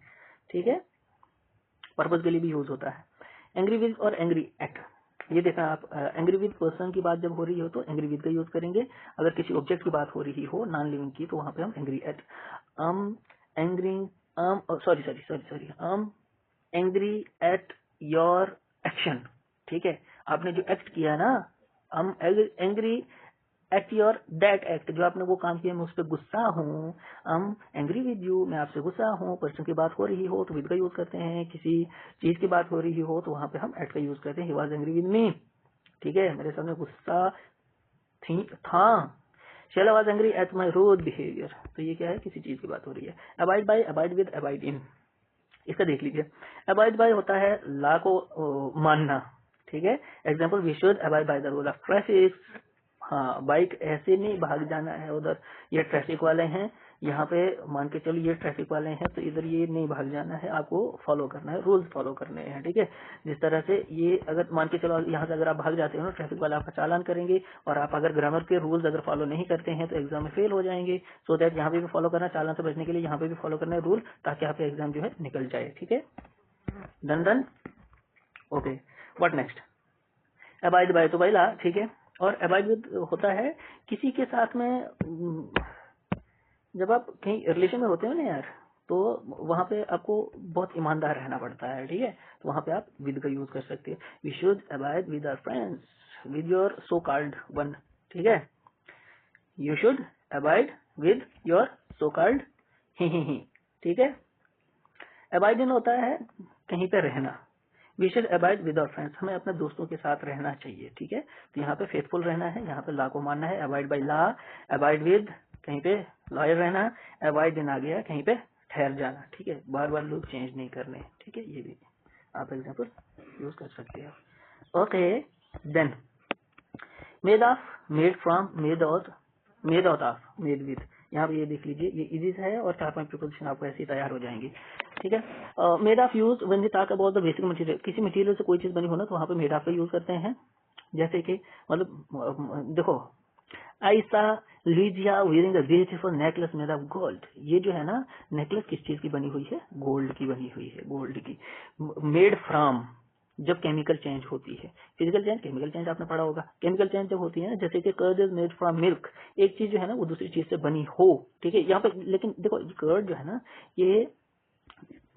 ठीक है। पर्पज के लिए भी यूज होता है। एंग्री विद और एंग्री एट, ये देखा आप, एंग्री विद पर्सन की बात जब हो रही हो तो एंग्री विद का यूज करेंगे। अगर किसी ऑब्जेक्ट की बात हो रही हो नॉन लिविंग की, तो वहां पे हम angry at, angry, sorry, angry at your action, ठीक है। आपने जो एक्ट किया ना, हम angry at your that act, जो आपने वो काम किया मैं उस पर गुस्सा हूँ। हम एंग्री विद यू, मैं आपसे गुस्सा हूँ। पर्सन की बात हो रही हो तो विद का यूज करते हैं, किसी चीज की बात हो रही हो तो वहां पे हम एट का यूज करते हैं। He was angry with me, ठीक है, मेरे सामने गुस्सा था। Sheila was angry at my rude behaviour, तो ये क्या है, किसी चीज की बात हो रही है। Abide by, abide with, abide इन, इसका देख लीजिए। अबाइड बाय होता है लॉ को मानना, ठीक है। Example, we should abide by the rule of traffic, हाँ, बाइक ऐसे नहीं भाग जाना है उधर, ये ट्रैफिक वाले हैं, यहाँ पे मान के चलो ये ट्रैफिक वाले हैं तो इधर ये नहीं भाग जाना है, आपको फॉलो करना है, रूल्स फॉलो करने हैं, ठीक है। जिस तरह से ये अगर मान के चलो यहाँ से अगर आप भाग जाते हो ना, ट्रैफिक वाले आपका चालान करेंगे, और आप अगर ग्रामर के रूल्स अगर फॉलो नहीं करते हैं तो एग्जाम में फेल हो जाएंगे। सो दैट यहाँ पे भी फॉलो करना, चालान से बचने के लिए यहाँ पे भी फॉलो करना है रूल, ताकि आपका एग्जाम जो है निकल जाए, ठीक है। Done, okay, what next. Abide by तो भाई ला, ठीक है। और अबाइड विद होता है किसी के साथ में, जब आप कहीं रिलेशन में होते हो ना यार, तो वहां पे आपको बहुत ईमानदार रहना पड़ता है, ठीक है। तो वहां पे आप विद का यूज कर सकते हैं। We should abide with our friends, with your so called one, ठीक है। You should abide with your so called he, ठीक है। अबाइड इन होता है कहीं पे रहना। We should abide with our friends, हमें अपने दोस्तों के साथ रहना चाहिए, ठीक है। तो यहाँ पे फेथफुल रहना है, यहाँ पे लॉ को मानना है, abide by law. Abide with कहीं पे लॉयर रहना, अबाइड इन आ गया कहीं पे ठहर जाना, ठीक है। बार बार लूप चेंज नहीं करने, ठीक है। ये भी आप एग्जाम्पल यूज कर सकते हो। Okay, then made of, made from, made out, made out of, made with, यहाँ पे ये देख लीजिए, ये इजी है और 4-5 प्रीपोजिशन आपको ऐसे ही तैयार हो जाएंगे, ठीक है। Made of use when we talk about the basic material, किसी मटेरियल से कोई चीज बनी हो ना तो वहां पे मेड ऑफ का यूज करते हैं। जैसे कि मतलब देखो, I saw Lydia wearing a beautiful necklace made of gold, ये जो है ना नेकलेस किस चीज की बनी हुई है, गोल्ड की बनी हुई है, गोल्ड की। मेड फ्रॉम, जब केमिकल चेंज होती है। फिजिकल चेंज, केमिकल चेंज आपने पढ़ा होगा। केमिकल चेंज जब होती है ना, जैसे कि curd is made from milk, एक चीज जो है ना वो दूसरी चीज से बनी हो, ठीक है। यहाँ पे लेकिन देखो कर्ड जो है ना ये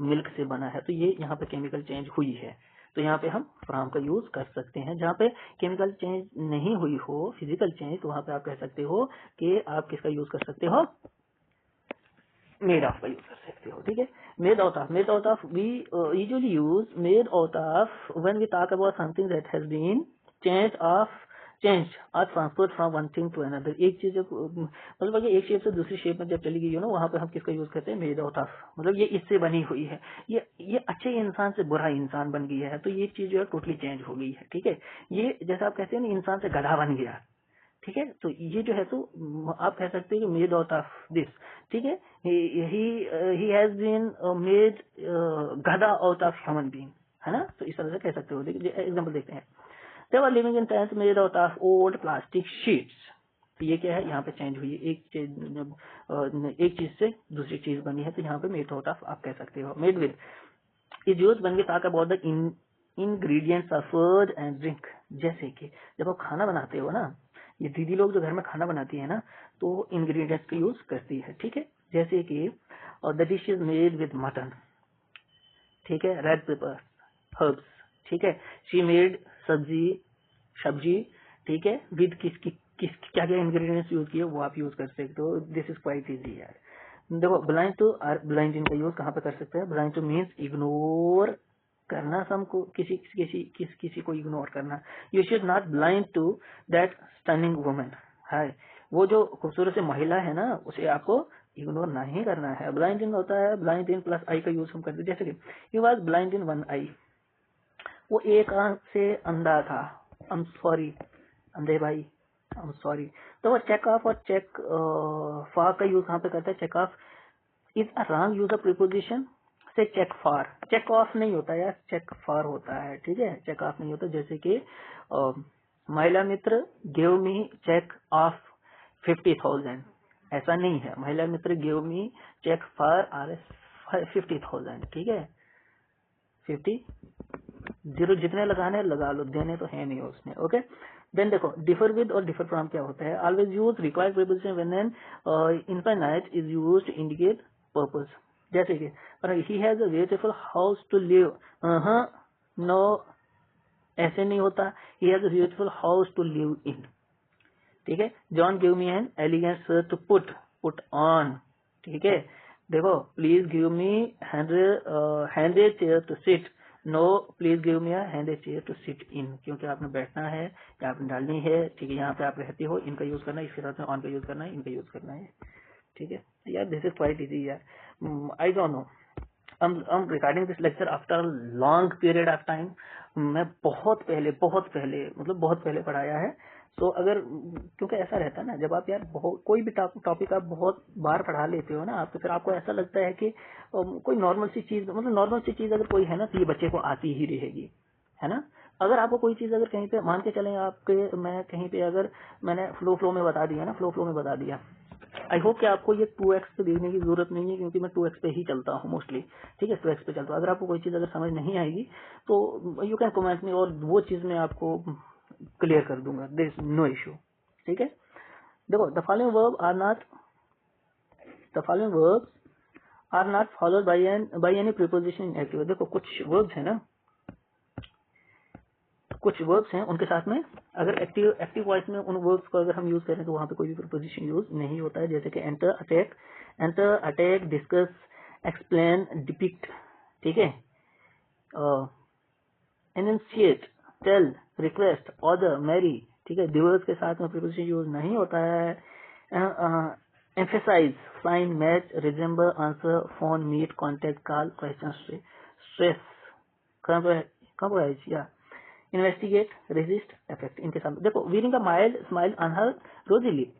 मिल्क से बना है, तो ये यहाँ पे केमिकल चेंज हुई है, तो यहाँ पे हम फ्रॉम का यूज कर सकते हैं। जहाँ पे केमिकल चेंज नहीं हुई हो, फिजिकल चेंज, तो वहां पे आप कह सकते हो कि आप किसका यूज कर सकते हो, मेड ऑफ का यूज कर सकते हो, ठीक है। Made out of we usually use made out of when we talk about something that has been change और transfer from one thing to another. एक चीज जब मतलब एक शेप से दूसरी शेप में जब चली गई हो ना, वहां पे हम किसका यूज करते हैं, मेड आउट ऑफ, मतलब ये इससे बनी हुई है, ये अच्छे इंसान से बुरा इंसान बन गया है, तो ये चीज जो है टोटली चेंज हो गई है, ठीक है। ये जैसा आप कहते हैं ना, इंसान से गधा बन गया, ठीक है। तो ये जो है तो आप कह सकते हैं कि मेड आउट ऑफ दिस, ठीक है। ही हैज बीन मेड गधा आउट ऑफ ह्यूमन बीइंग, है ना। तो इस तरह से कह सकते हो। एग्जाम्पल देखते हैं, they were living in tents made out of old plastic sheets. तो ये क्या है, यहाँ पे चेंज हुई है, एक चीज से दूसरी चीज बनी है, तो यहाँ पे मेड आउट ऑफ आप कह सकते हो। Made with is used when we talk about the ingredients of food and drink. जैसे कि जब आप खाना बनाते हो ना, ये दीदी लोग जो घर में खाना बनाती है ना, तो इंग्रेडिएंट्स का यूज करती है, ठीक है। जैसे कि the dish is made with mutton, ठीक है, रेड पेपर, हर्ब्स, ठीक है। शी मेड सब्जी, ठीक है, विद किस क्या क्या इंग्रेडिएंट्स यूज किए वो आप यूज कर सकते हो। दिस इज क्वाइट इजी यार। देखो ब्लाइंड इन का यूज कहाँ पे कर सकते हैं, ब्लाइंड टू मीन्स इग्नोर करना, सबको किसी को इग्नोर करना। You should not blind to that stunning woman, है वो जो खूबसूरत से महिला है ना, उसे आपको इग्नोर नहीं करना है। ब्लाइंड इन होता है, ब्लाइंड इन प्लस आई का यूज हम करते हैं। जैसे कि he was blind in one eye, वो एक आंख से अंधा था। आई एम सॉरी अंधे भाई, आई एम सॉरी। तो वो चेक ऑफ और चेक फॉर का यूज कहाँ पे करता है, check off is a wrong use of preposition से चेक फॉर। चेक ऑफ नहीं होता यार, चेक फॉर होता है, ठीक है, चेक ऑफ नहीं होता। जैसे कि महिला मित्र गिव मी चेक ऑफ 50,000, ऐसा नहीं है। महिला मित्र give me cheque for R 50,000, ठीक है। 50 जीरो जितने लगाने लगा लो, देने तो है नहीं उसने, ओके। देन देखो डिफर विद और डिफर फ्रॉम क्या होता है। Always use required preposition when an infinite is used to indicate purpose. जैसे कि he has a beautiful house to live, no ऐसे नहीं होता। He has a beautiful house to live in, ठीक है। John give me an elegant shirt to put on, ठीक है। देखो please give me handed chair to sit, no please give me handed chair to sit in, क्योंकि आपने बैठना है या आपने डालनी है, ठीक है। यहाँ पे आप रहते हो, इनका यूज करना है, इसके साथ में ऑन का यूज करना है, इनका यूज करना है, ठीक है यार। दिस इज क्वाइट इजी यार। I don't know, I'm recording this lecture after a long period of time। मैं बहुत पहले मतलब बहुत पहले पढ़ाया है। तो अगर क्योंकि ऐसा रहता है ना, जब आप यार कोई भी टॉपिक आप बहुत बार पढ़ा लेते हो ना आप, तो फिर आपको ऐसा लगता है कि कोई नॉर्मल सी चीज, मतलब नॉर्मल सी चीज अगर कोई है ना, तो ये बच्चे को आती ही रहेगी, है ना। अगर आपको कोई चीज अगर कहीं पे मान के चले आपके, मैं कहीं पे अगर मैंने फ्लो में बता दिया ना, फ्लो में बता दिया, आई होप कि आपको ये 2x पे देखने की जरूरत नहीं है, क्योंकि मैं 2x पे ही चलता हूँ मोस्टली, ठीक है, 2x पे चलता हूँ। अगर आपको कोई चीज अगर समझ नहीं आएगी तो यू कैन कमेंट मी, और वो चीज मैं आपको क्लियर कर दूंगा, देयर इज नो इशू, ठीक है। देखो the following verbs are not followed by any preposition in active. देखो कुछ वर्ब्स है ना, कुछ वर्ब्स हैं उनके साथ में अगर एक्टिव वॉइस में उन वर्ब्स को अगर हम यूज करें तो वहां पे कोई भी प्रीपोजिशन यूज नहीं होता है। जैसे कि enter, attack, discuss, explain, depict, ठीक है, enunciate, tell, request, order, marry, ठीक है। डिवर्स के साथ में प्रीपोजिशन यूज नहीं होता है। Emphasise, find, match, resemble, answer, phone, meet, contact, call, question, stress, compromise या इन्वेस्टिगेट, रेजिस्ट, अफेक्ट, इनके साथ देखो। Wearing a mild smile on her rosy lip,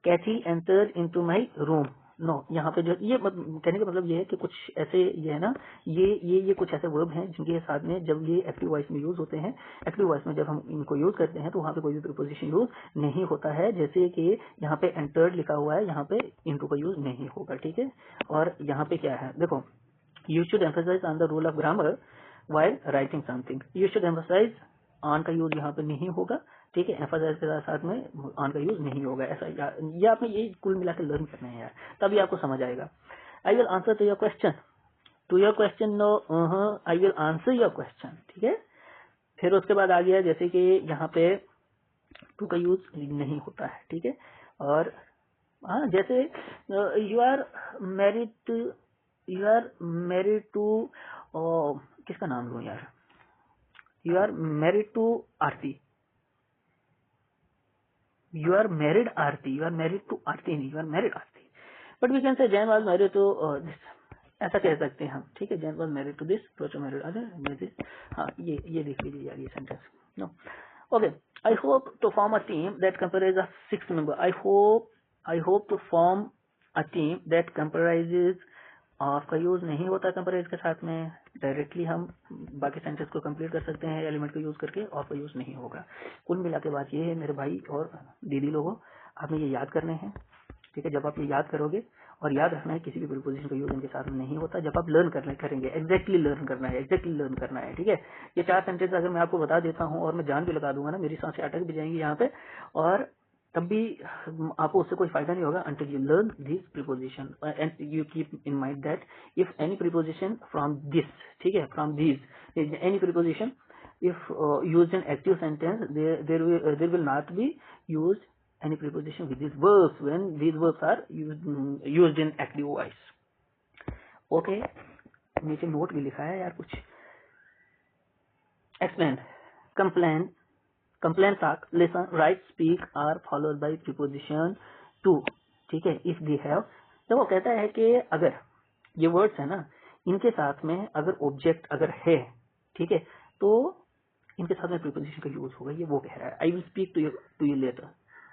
Kathy entered into my room, no. यहाँ पे जो ये कहने का मतलब ये है कि कुछ ऐसे ये है ना, ये कुछ ऐसे वर्ब हैं जिनके साथ में जब ये एक्टिव वॉइस में यूज होते हैं, एक्टिव वॉइस में जब हम इनको यूज करते हैं तो वहाँ पे कोई भी प्रीपोजिशन यूज नहीं होता है। जैसे कि यहाँ पे एंटर्ड लिखा हुआ है, यहाँ पे इनटू का यूज नहीं होगा, ठीक है। और यहाँ पे क्या है देखो, you should emphasize on the rule of grammar while writing something. You should emphasize, on का यूज यहाँ पे नहीं होगा, ठीक है, एम्फसाइज के साथ में ऑन का यूज नहीं होगा। ऐसा ये आपने ये कुल मिला के लर्न करना है यार, तभी आपको समझ आएगा। I will answer to your question, no, I will answer your question, ठीक है। फिर उसके बाद आ गया जैसे कि यहाँ पे टू का यूज नहीं होता है, ठीक है। और हाँ, जैसे यू आर मैरिड टू किसका नाम लूं यार, you are married to Aarti, you are married Aarti, you are married to Aarti नहीं, you are married Aarti, but we can say Jain was married to this, ऐसा कह सकते हैं हम, ठीक है। Jain was married to this, Rocha married other, हाँ ये देख लीजिए यार ये sentence, no, okay. I hope to form a team that comprises of 6 members. I hope to form a team that comprises, of का यूज नहीं होता comprises के साथ में, डायरेक्टली हम बाकी सेंटेंस को कंप्लीट कर सकते हैं एलिमेंट का यूज करके, ऑफ का यूज नहीं होगा। कुल मिला के बात ये है मेरे भाई और दीदी लोगों, आपने ये याद करने हैं, ठीक है। जब आप ये याद करोगे, और याद रखना है किसी भी प्रीपोजिशन का यूज इनके साथ में नहीं होता, जब आप लर्न करेंगे एग्जैक्टली लर्न करना है, ठीक है। ये 4 सेंटेंस अगर मैं आपको बता देता हूँ और मैं जान भी लगा दूंगा ना, मेरी सांसें अटक भी जाएंगी यहाँ पे, और तब भी आपको उससे कोई फायदा नहीं होगा until you learn this preposition and you keep in mind that if any preposition from this, ठीक है, from these any preposition if used in active sentence there will not be used any preposition with these verbs when these verbs are used in active voice. Okay, नीचे note भी लिखा है यार कुछ। Explain, complain talk, listen, write, speak are followed by preposition to, ठीक है, if they have। तो वो कहता है कि अगर ये वर्ड्स है ना, इनके साथ में अगर ऑब्जेक्ट अगर है, ठीक है, तो इनके साथ में प्रीपोजिशन का यूज होगा। ये वो कह रहा है, I will speak to you later,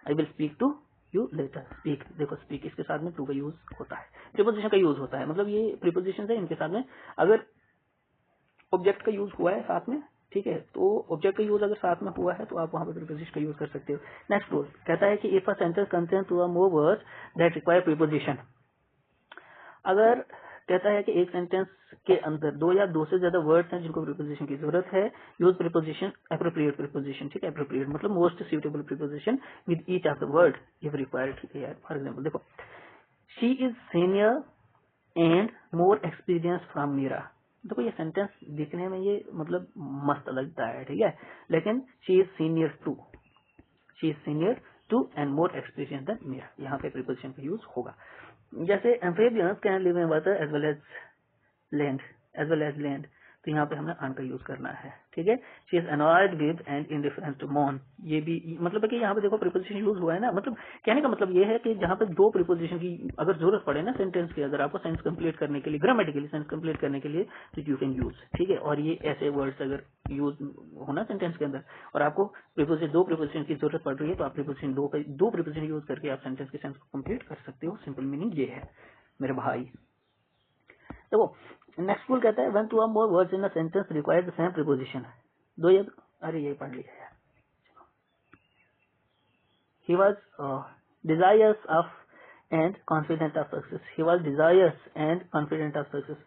I will speak to you later. Speak, देखो स्पीक इसके साथ में टू का यूज होता है, प्रीपोजिशन का यूज होता है, मतलब ये प्रीपोजिशन है इनके साथ में अगर ऑब्जेक्ट का यूज हुआ है साथ में, ठीक है, तो ऑब्जेक्ट का यूज अगर साथ में हुआ है तो आप वहां पर प्रीपोजिशन का यूज कर सकते हो। नेक्स्ट रूल कहता है कि if a sentence contain two or more words that require preposition, अगर कहता है कि एक सेंटेंस के अंदर 2 या 2 से ज्यादा वर्ड्स हैं जिनको प्रीपोजिशन की जरूरत है, यूज प्रीपोजिशन एप्रोप्रिएट प्रीपोजिशन, ठीक है, एप्रोप्रिएट मतलब most suitable preposition with each of the word if required, ठीक है यार। फॉर एग्जाम्पल देखो, she is senior and more experience from Meera. देखो ये सेंटेंस दिखने में ये मतलब मस्त लगता है, ठीक है, लेकिन she is senior to and more experience than Meera, यहाँ पे प्रीपोजिशन का यूज होगा। जैसे amphibians can live in water as well as land, तो यहाँ पे हमने ऑन का यूज करना है, ठीक है। She is annoyed with and indifference to morn, ये भी मतलब है कि यहाँ पे देखो प्रीपोजिशन यूज हुआ है ना, मतलब कहने का मतलब ये है कि जहाँ पे 2 प्रीपोजिशन की अगर जरूरत पड़े ना सेंटेंस की, अगर आपको सेंस कंप्लीट करने के लिए, ग्रामेटिकली सेंस कंप्लीट करने के लिए, तो यू कैन यूज, ठीक है। और ये ऐसे वर्ड्स अगर यूज होना सेंटेंस के अंदर और आपको 2 प्रीपोजिशन की जरूरत पड़ रही है, तो आप प्रीपोजिशन 2 प्रीपोजिशन यूज करके आप सेंटेंस के सेंस को कंप्लीट कर सकते हो। सिंपल मीनिंग ये है मेरे भाई। देखो नेक्स्ट रूल कहता है when 2 or more words in a sentence require the same preposition, दो या अरे ये पढ़ लिया यार। he was desirous of and confident of success, he was desirous and confident of success।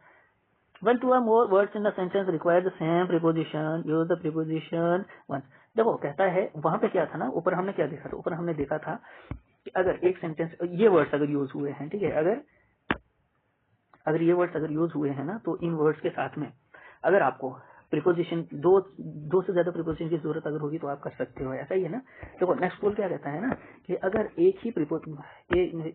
when 2 or more words in a sentence require the same preposition, use the preposition once। देखो कहता है वहां पे क्या था ना, ऊपर हमने क्या देखा था, ऊपर हमने देखा था कि अगर एक सेंटेंस ये वर्ड्स अगर यूज हुए हैं, ठीक है, अगर ये वर्ड्स अगर यूज हुए हैं ना, तो इन वर्ड्स के साथ में अगर आपको प्रीपोजिशन 2 से ज्यादा प्रीपोजिशन की जरूरत अगर होगी तो आप कर सकते हो, ऐसा ही है ना। देखो नेक्स्ट रूल क्या कहता है ना कि अगर एक ही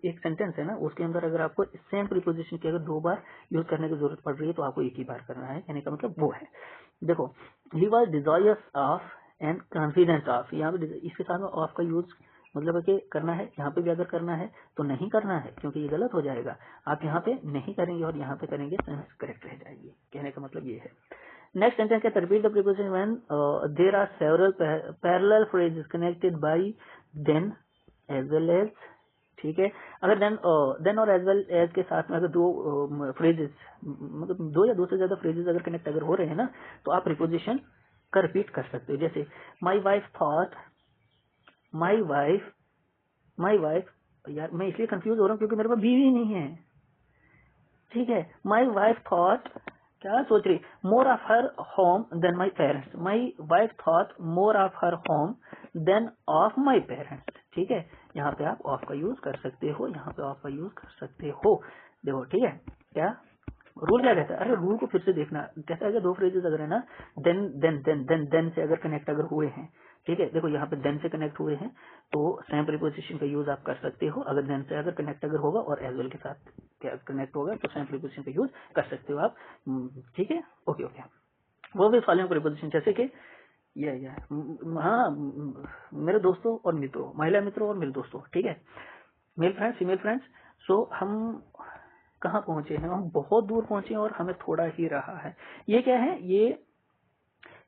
एक सेंटेंस है ना, उसके अंदर अगर आपको सेम प्रीपोजिशन की अगर 2 बार यूज करने की जरूरत पड़ रही है तो आपको एक ही बार करना है, कहने का मतलब वो है। देखो he was desires of and confident of, यहाँ पे इसके साथ में ऑफ का यूज मतलब कि करना है, यहाँ पे भी अगर करना है तो नहीं करना है क्योंकि ये गलत हो जाएगा। आप यहाँ पे नहीं करेंगे और यहाँ पे करेंगे, सेंस करेक्ट रह जाएगी, कहने का मतलब ये है। नेक्स्ट सेंटेंस के repeat the preposition when there are several parallel phrases connected by then as well as, ठीक है। अगर देन और एज वेल एज के साथ में अगर 2 फ्रेजेस मतलब 2 या 2 से ज्यादा फ्रेजेस अगर कनेक्ट अगर हो रहे हैं ना, तो आप प्रीपोजिशन का रिपीट कर सकते हो। जैसे माई वाइफ थॉट, माई वाइफ यार मैं इसलिए कंफ्यूज हो रहा हूँ क्योंकि मेरे पास बीवी नहीं है, ठीक है। माई वाइफ थॉट क्या सोच रही, more of her home than my parents, my wife thought more of her home than of my parents. ठीक है, यहाँ पे आप ऑफ का यूज कर सकते हो, यहाँ पे ऑफ का यूज कर सकते हो। देखो ठीक है, क्या रूल क्या कहता है, अरे रूल को फिर से देखना, कहता है कि दो फ्रेजेस अगर है ना, देन से अगर कनेक्ट अगर हुए हैं, ठीक है, देखो यहाँ पे देन से कनेक्ट हुए हैं तो सेम प्रीपोजिशन का यूज आप कर सकते हो। अगर देन से अगर कनेक्ट अगर होगा और एज वेल के साथ क्या कनेक्ट होगा तो सेम प्रीपोजिशन का यूज कर सकते हो आप। ठीक है, ओके ओके। वो भी फॉलोइंग प्रीपोजिशन जैसे कि ये हाँ मेरे दोस्तों और मित्रों, महिला मित्रों और मेरे दोस्तों, ठीक है, मेल फ्रेंड्स फीमेल फ्रेंड्स। सो हम कहाँ पहुंचे हैं, हम बहुत दूर पहुंचे हैं और हमें थोड़ा ही रहा है। ये क्या है, ये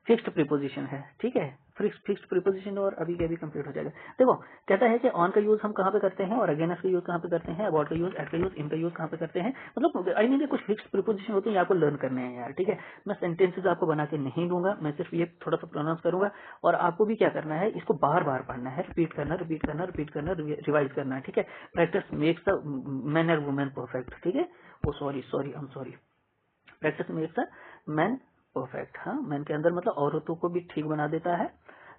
फिक्स्ड प्रीपोजिशन है, ठीक है, फिक्स्ड प्रीपोजिशन और अभी के अभी कंप्लीट हो जाएगा। देखो कहता है कि ऑन का यूज हम कहाँ पे करते हैं और अगेंस्ट का यूज कहाँ पे करते हैं, अबाउट का यूज, एट का यूज, इन का यूज कहाँ पे करते हैं, मतलब आई मीन कुछ फिक्स्ड प्रीपोजिशन होते हैं, आपको लर्न करने हैं यार। ठीक है, मैं सेंटेंसेस आपको बना के नहीं दूंगा, मैं सिर्फ ये थोड़ा सा प्रोनाउंस करूंगा और आपको भी क्या करना है, इसको बार बार पढ़ना है, रिपीट करना रिपीट करना रिपीट करना, रिवाइज करना है। ठीक है, प्रैक्टिस मेक्स द मैन और वुमेन परफेक्ट। ठीक है, oh sorry I am sorry, practice makes the man perfect. हाँ, मैन के अंदर मतलब औरतों को भी ठीक बना देता है।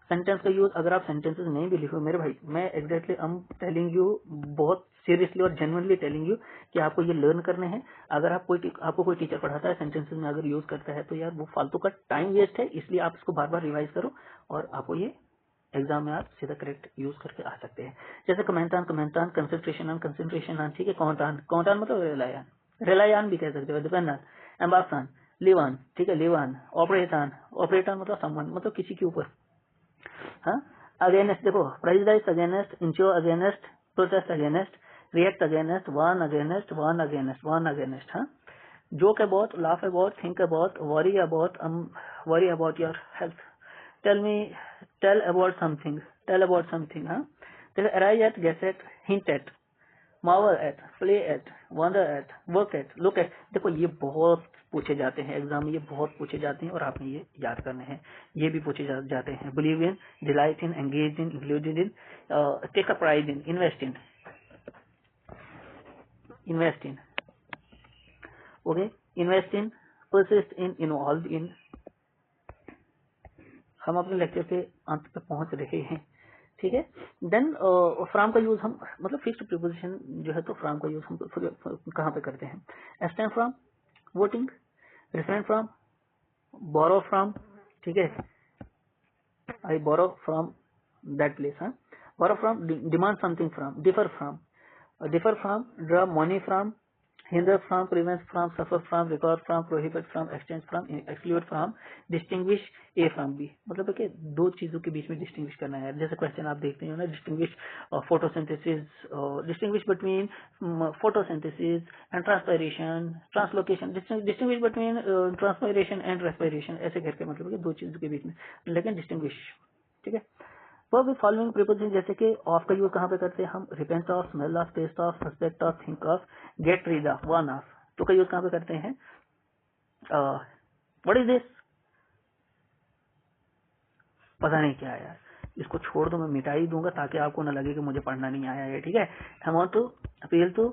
सेंटेंस का यूज, अगर आप सेंटेंसेस नहीं भी लिखो मेरे भाई, मैं exactly I am telling you, बहुत सीरियसली और जेन्युइनली टेलिंग यू कि आपको ये लर्न करने हैं। अगर आपको कोई टीचर पढ़ाता है सेंटेंसेस में अगर यूज करता है तो यार वो फालतू का टाइम वेस्ट है, इसलिए आप इसको बार बार रिवाइज करो और आपको ये एग्जाम में आप सीधा करेक्ट यूज करके आ सकते हैं। जैसे कमेंटान कंसेंट्रेशन ऑन, ठीक है, कौंटान मतलब रेलायान भी कह सकते हो, डिपेंड ऑन, एम्बासान, लिव ऑन, ठीक है, लिव ऑन, ऑपरेट ऑन मतलब सम्मान, मतलब किसी के ऊपर। हाँ, अगेंस्ट, देखो prejudice against, insure against, protest against, react against, warn against. हाँ, joke about, laugh about, think about, worry about your health, tell about something. हाँ, देखो arrive at, guess at, hint at, marvel at, play at, wonder at, work at, look at. देखो ये बहुत पूछे जाते हैं exam में, ये बहुत पूछे जाते हैं और आपने ये याद करने हैं। ये भी पूछे जाते हैं, believe in, delight in, engage in, included in, take a pride in, invest in, okay, invest in, persist in, involve in. हम अपने लेक्चर के अंत पे पहुंच रहे हैं, ठीक है। देन फ्रॉम का यूज हम, मतलब फिक्स्ड प्रीपोजिशन जो है तो फ्रॉम का यूज हम कहाँ पे करते हैं, abstain from, voting, refrain from, borrow from, ठीक है, I borrow from that place. हाँ, borrow from, demand something from, differ from, draw money from, hinder from, prevent from, suffer from, record from, prohibit from, exchange from, exclude from, distinguish A from B. मतलब कि दो चीजों के बीच में distinguish करना है। जैसे क्वेश्चन आप देखते हो ना, distinguish photosynthesis, distinguish between photosynthesis and transpiration, translocation, distinguish between transpiration and respiration, ऐसे करके मतलब कि दो चीजों के बीच में, लेकिन डिस्टिंग्विश, ठीक है। वो भी फॉलोइंग प्रीपोजिशन जैसे कि ऑफ का यूज कहाँ पे करते हैं हम, repent of, smell of, taste of, suspect of, think of, get rid of, warn of. To का यूज कहाँ पे करते हैं, व्हाट इज दिस, पता नहीं क्या है यार, इसको छोड़ दो, मैं मिटा ही दूंगा ताकि आपको ना लगे कि मुझे पढ़ना नहीं आया है। ठीक है, amount to, appeal to,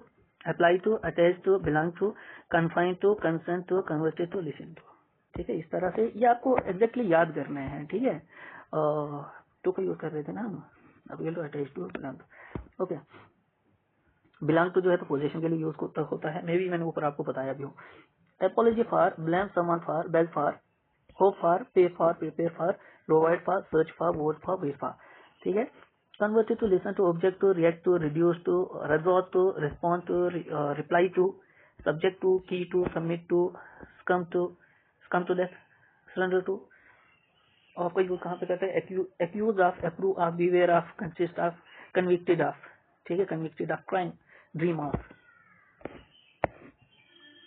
apply to, attach to, belong to, confine to, consent to, converted to, listen to. ठीक है, इस तरह से ये आपको एग्जैक्टली याद करने हैं। ठीक है, टू का यूज कर रहे थे ना हम, appeal to, attach to, belong to, okay. Belong to जो है तो पोजीशन के लिए यूज होता है, मे भी मैंने ऊपर आपको बताया भी हूँ। Apology for, blame someone for, beg for, hope for, pay for, prepare for, provide for, search for, vote for, wait for. ठीक है, converted to, listen to, object to, react to, reduce to, resort to, respond to, reply to, subject to, key to, submit to, come to that, surrender to. Of का use कहाँ पे करते हैं, accuse of, approve of, beware of, consist of, convicted of. ठीक है, convicted of crime, dream of.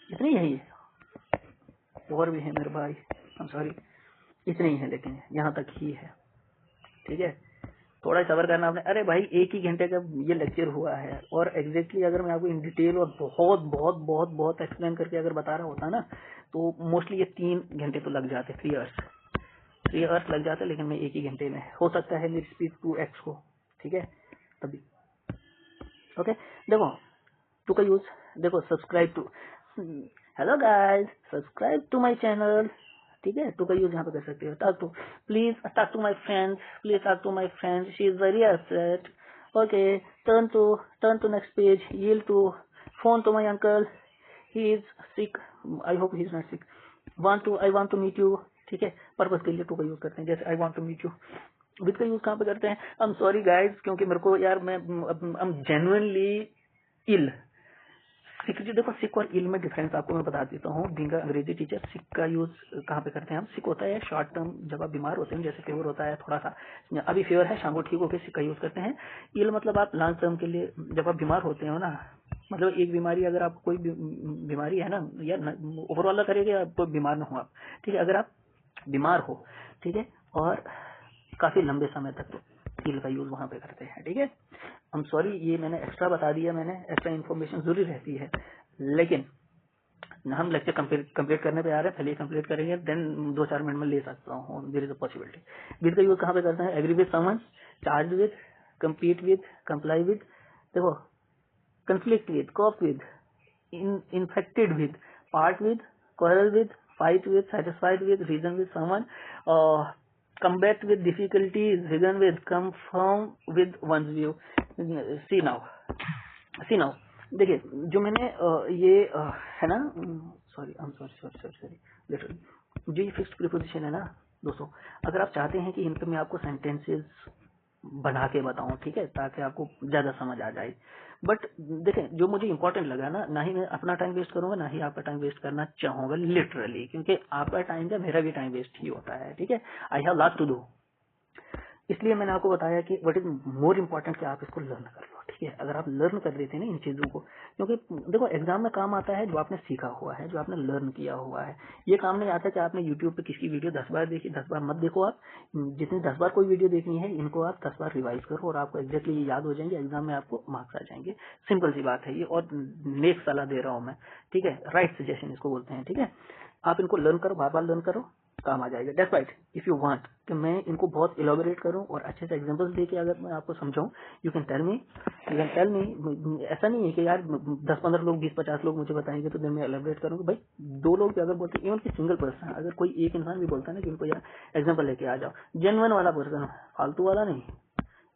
इतनी यही है, और भी है मेरे भाई, हम सॉरी, इतने ही है, लेकिन यहाँ तक ही है। ठीक है, थोड़ा सबर करना आपने। अरे भाई, एक ही घंटे का ये लेक्चर हुआ है और एग्जैक्टली अगर मैं आपको इन डिटेल और बहुत बहुत बहुत बहुत एक्सप्लेन करके अगर बता रहा होता ना तो मोस्टली ये 3 घंटे तो लग जाते, 3 आवर्स लग जाते, लेकिन मैं एक ही घंटे में, हो सकता है मेरी स्पीड 2x हो। ठीक है, तभी ओके। देखो टू का यूज, देखो subscribe to, hello guys, subscribe to my channel. ठीक है, टू का यूज यहाँ पे कर सकते हो। Talk to, please talk to my friends, please talk to my friends, she is very upset. Okay, turn to next page, yield to, phone to my uncle, he is sick, I hope he is not sick. I want to meet you. ठीक है, purpose के लिए to का use करते हैं, जैसे I want to meet you. With का use कहाँ पे करते हैं? आई एम सॉरी गाइस, क्योंकि मेरे को यार मैं जेन्युइनली इल। सिक, देखो सिक और इल में डिफरेंस आपको मैं बता देता हूँ। बीइंग अंग्रेजी टीचर, सिक का यूज कहाँ पे करते हैं हम? सिक होता है शॉर्ट टर्म, जब आप बीमार होते हैं, जैसे फीवर होता है थोड़ा सा, अभी फीवर है, शाम को ठीक होकर सिक का यूज करते हैं। इल मतलब आप लॉन्ग टर्म के लिए, जब आप बीमार होते हो ना, मतलब एक बीमारी, अगर आप कोई बीमारी है ना, या ओवरऑल करेगा, आप बीमार ना हो आप। ठीक है, अगर आप बीमार हो, ठीक है, और काफी लंबे समय तक, तो इल का यूज वहां पे करते हैं। ठीक है, हम सॉरी, ये मैंने एक्स्ट्रा बता दिया, मैंने एक्स्ट्रा इन्फॉर्मेशन जरूरी रहती है, लेकिन हम लेक्चर कंप्लीट करने पे आ रहे हैं, पहले कंप्लीट करेंगे, देन 2-4 मिनट में ले सकता हूँ, there is a possibility. With का यूज कहाँ पे करते हैं? Agree with someone, charge with, compete with, comply with, देखो, conflict with, cope with, infected with, part with, quarrel with, fight with, satisfied with, reason with someone, combat with difficulties, reason with, confirm with one's view। see now देखिए, जो मैंने ये है ना, sorry, I am sorry literally, जो ये fixed preposition है ना दोस्तों, अगर आप चाहते हैं कि इन पे मैं आपको सेंटेंसेस बना के बताऊं, ठीक है, ताकि आपको ज्यादा समझ आ जाए, बट देखें, जो मुझे इंपॉर्टेंट लगा ना ही मैं अपना टाइम वेस्ट करूंगा, ना ही आपका टाइम वेस्ट करना चाहूंगा लिटरली, क्योंकि आपका टाइम का मेरा भी टाइम वेस्ट ही होता है। ठीक है, I have lot to do, इसलिए मैंने आपको बताया कि व्हाट इज मोर इम्पोर्टेंट कि आप इसको लर्न कर लो। ठीक है, अगर आप लर्न कर लेते हैं ना इन चीजों को, क्योंकि देखो एग्जाम में काम आता है जो आपने सीखा हुआ है, जो आपने लर्न किया हुआ है। ये काम नहीं आता कि आपने यूट्यूब पे किसी वीडियो 10 बार देखी, 10 बार मत देखो आप, जितनी 10 बार कोई वीडियो देखनी है, इनको आप 10 बार रिवाइज करो और आपको एग्जैक्टली ये याद हो जाएंगे, एग्जाम में आपको मार्क्स आ जाएंगे। सिंपल सी बात है ये, और नेक्स्ट सलाह दे रहा हूँ मैं। ठीक है, राइट सजेशन इसको बोलते हैं। ठीक है, आप इनको लर्न करो, बार बार लर्न करो, काम आ जाएगा। That's right, if you want कि मैं इनको बहुत इलाबोरेट करूं और अच्छे से एग्जांपल्स देके अगर मैं आपको समझाऊं, यू कैन टेल मी। ऐसा नहीं है कि यार 10-15 लोग, 20-50 लोग मुझे बताएंगे तो दिन में इलाबोरेट करूंगा। भाई 2 लोग भी अगर बोलते हैं, इवन कि सिंगल पर्सन, अगर कोई एक इंसान भी बोलता है ना कि उनको यार एग्जाम्पल लेके आ जाओ, जेन्युइन वाला पर्सन, फालतू वाला नहीं।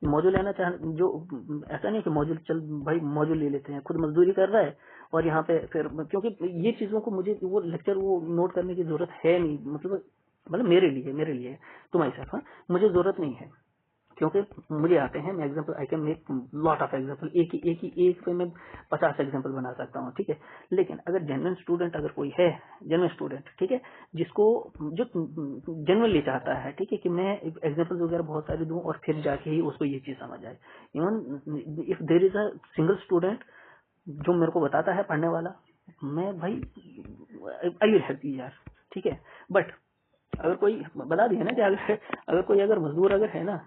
मॉड्यूल लेना चाह, जो ऐसा नहीं कि मॉड्यूल चल भाई मॉड्यूल ले लेते हैं, खुद मजदूरी कर रहा है और यहाँ पे फिर, क्योंकि ये चीजों को मुझे वो लेक्चर वो नोट करने की जरूरत है नहीं, मतलब मेरे लिए टू माई सेल्फ, मुझे जरूरत नहीं है, क्योंकि मुझे आते हैं। मैं example, I can make lot of example, एक पे मैं 50 एग्जांपल बना सकता हूँ। ठीक है, लेकिन अगर जेन्युइन स्टूडेंट अगर कोई है, जेन्युइन स्टूडेंट, ठीक है, जिसको जो जेन्युइनली चाहता है, ठीक है, कि मैं एग्जांपल वगैरह बहुत सारे दूं और फिर जाके ही उसको ये चीज समझ आए। Even if there is a single student जो मेरे को बताता है पढ़ने वाला, मैं भाई आई विल हेल्प यू यार। ठीक है, बट अगर कोई बता दिया ना कि अगर कोई अगर मजदूर अगर है ना,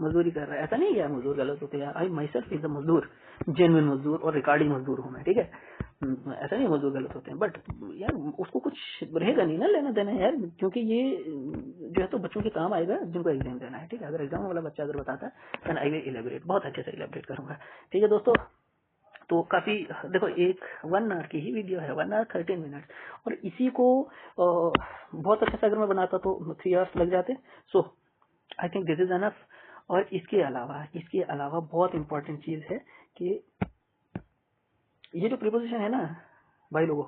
मजदूरी कर रहा है, ऐसा नहीं है यार मजदूर गलत होते हैं यार, आई माई सेल्फ इज अ मजदूर, जेन्युइन मजदूर और रिकॉर्डिंग मजदूर हूँ मैं। ठीक है, ऐसा नहीं मजदूर गलत होते हैं, बट यार उसको कुछ रहेगा नहीं ना लेना देना यार, क्योंकि ये जो है तो बच्चों के काम आएगा जिनको एग्जाम देना है। ठीक है, अगर एग्जाम वाला बच्चा अगर बताता है देन आई विल इलेबोरेट, बहुत अच्छे से इलेबोरेट करूंगा। ठीक है दोस्तों, तो काफी, देखो एक 1 आवर की ही वीडियो है, 1 आवर 13 मिनट, और इसी को बहुत अच्छे से अगर मैं बनाता तो 3 आवर्स लग जाते। So I think this is enough. और इसके अलावा बहुत इंपॉर्टेंट चीज है कि ये जो प्रीपोजिशन है ना भाई लोगों,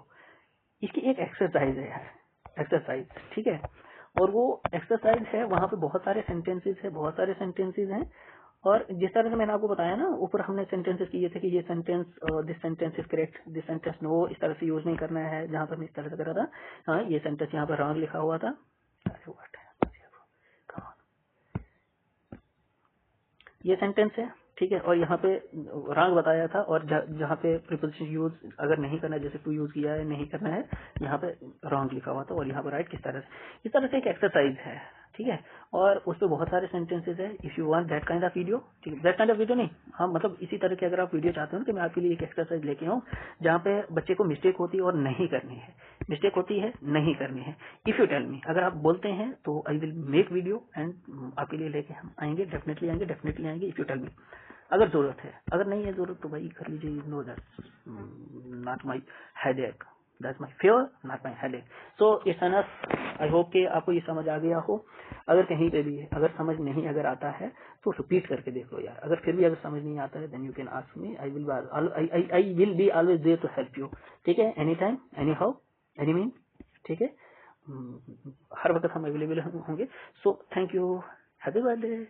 इसकी एक एक्सरसाइज है यार, एक्सरसाइज। ठीक है, और वो एक्सरसाइज है, वहां पे बहुत सारे सेंटेंसेस हैं, और जिस तरह से मैंने आपको बताया ना, ऊपर हमने सेंटेंसेस किए थे कि ये sentence, this sentence is correct, this sentence no, इस तरह से यूज नहीं करना है, जहां पर मैं इस तरह से कर रहा था। हाँ, ये सेंटेंस यहाँ पर रॉन्ग लिखा हुआ था, ये सेंटेंस है। ठीक है, और यहाँ पे रॉन्ग बताया था, और जहाँ पे प्रीपोजिशन यूज अगर नहीं करना है, जैसे टू यूज किया है, नहीं करना है, यहाँ पे रॉन्ग लिखा हुआ था, और यहाँ पर राइट किस तरह से, इस तरह से एक एक्सरसाइज है। ठीक है, और उस पर बहुत सारे सेंटेंसेस है। If you want that kind of video, ठीक है, दैट काइंड ऑफ वीडियो नहीं, हाँ मतलब इसी तरह के अगर आप वीडियो चाहते हो कि मैं आपके लिए एक एक्सरसाइज लेके आऊँ जहाँ पे बच्चे को मिस्टेक होती है और नहीं करनी है, मिस्टेक होती है नहीं करनी है, इफ यू टेल मी, अगर आप बोलते हैं तो I will make video and आपके लिए लेके हम आएंगे, डेफिनेटली आएंगे इफ यू टेल मी। अगर जरूरत है, अगर नहीं है जरूरत तो भाई कर लीजिए, know that not my headache, that's my favour not my headache. So it's enough. I hope कि आपको ये समझ आ गया हो। अगर कहीं पे भी अगर समझ नहीं अगर आता है तो रिपीट करके देख लो यार। अगर फिर भी अगर समझ नहीं आता है then you can ask me. I will be always there to help you. ठीक है, anytime, anyhow, any mean. ठीक है, हर वक्त हम अवेलेबल होंगे। So thank you, happy birthday.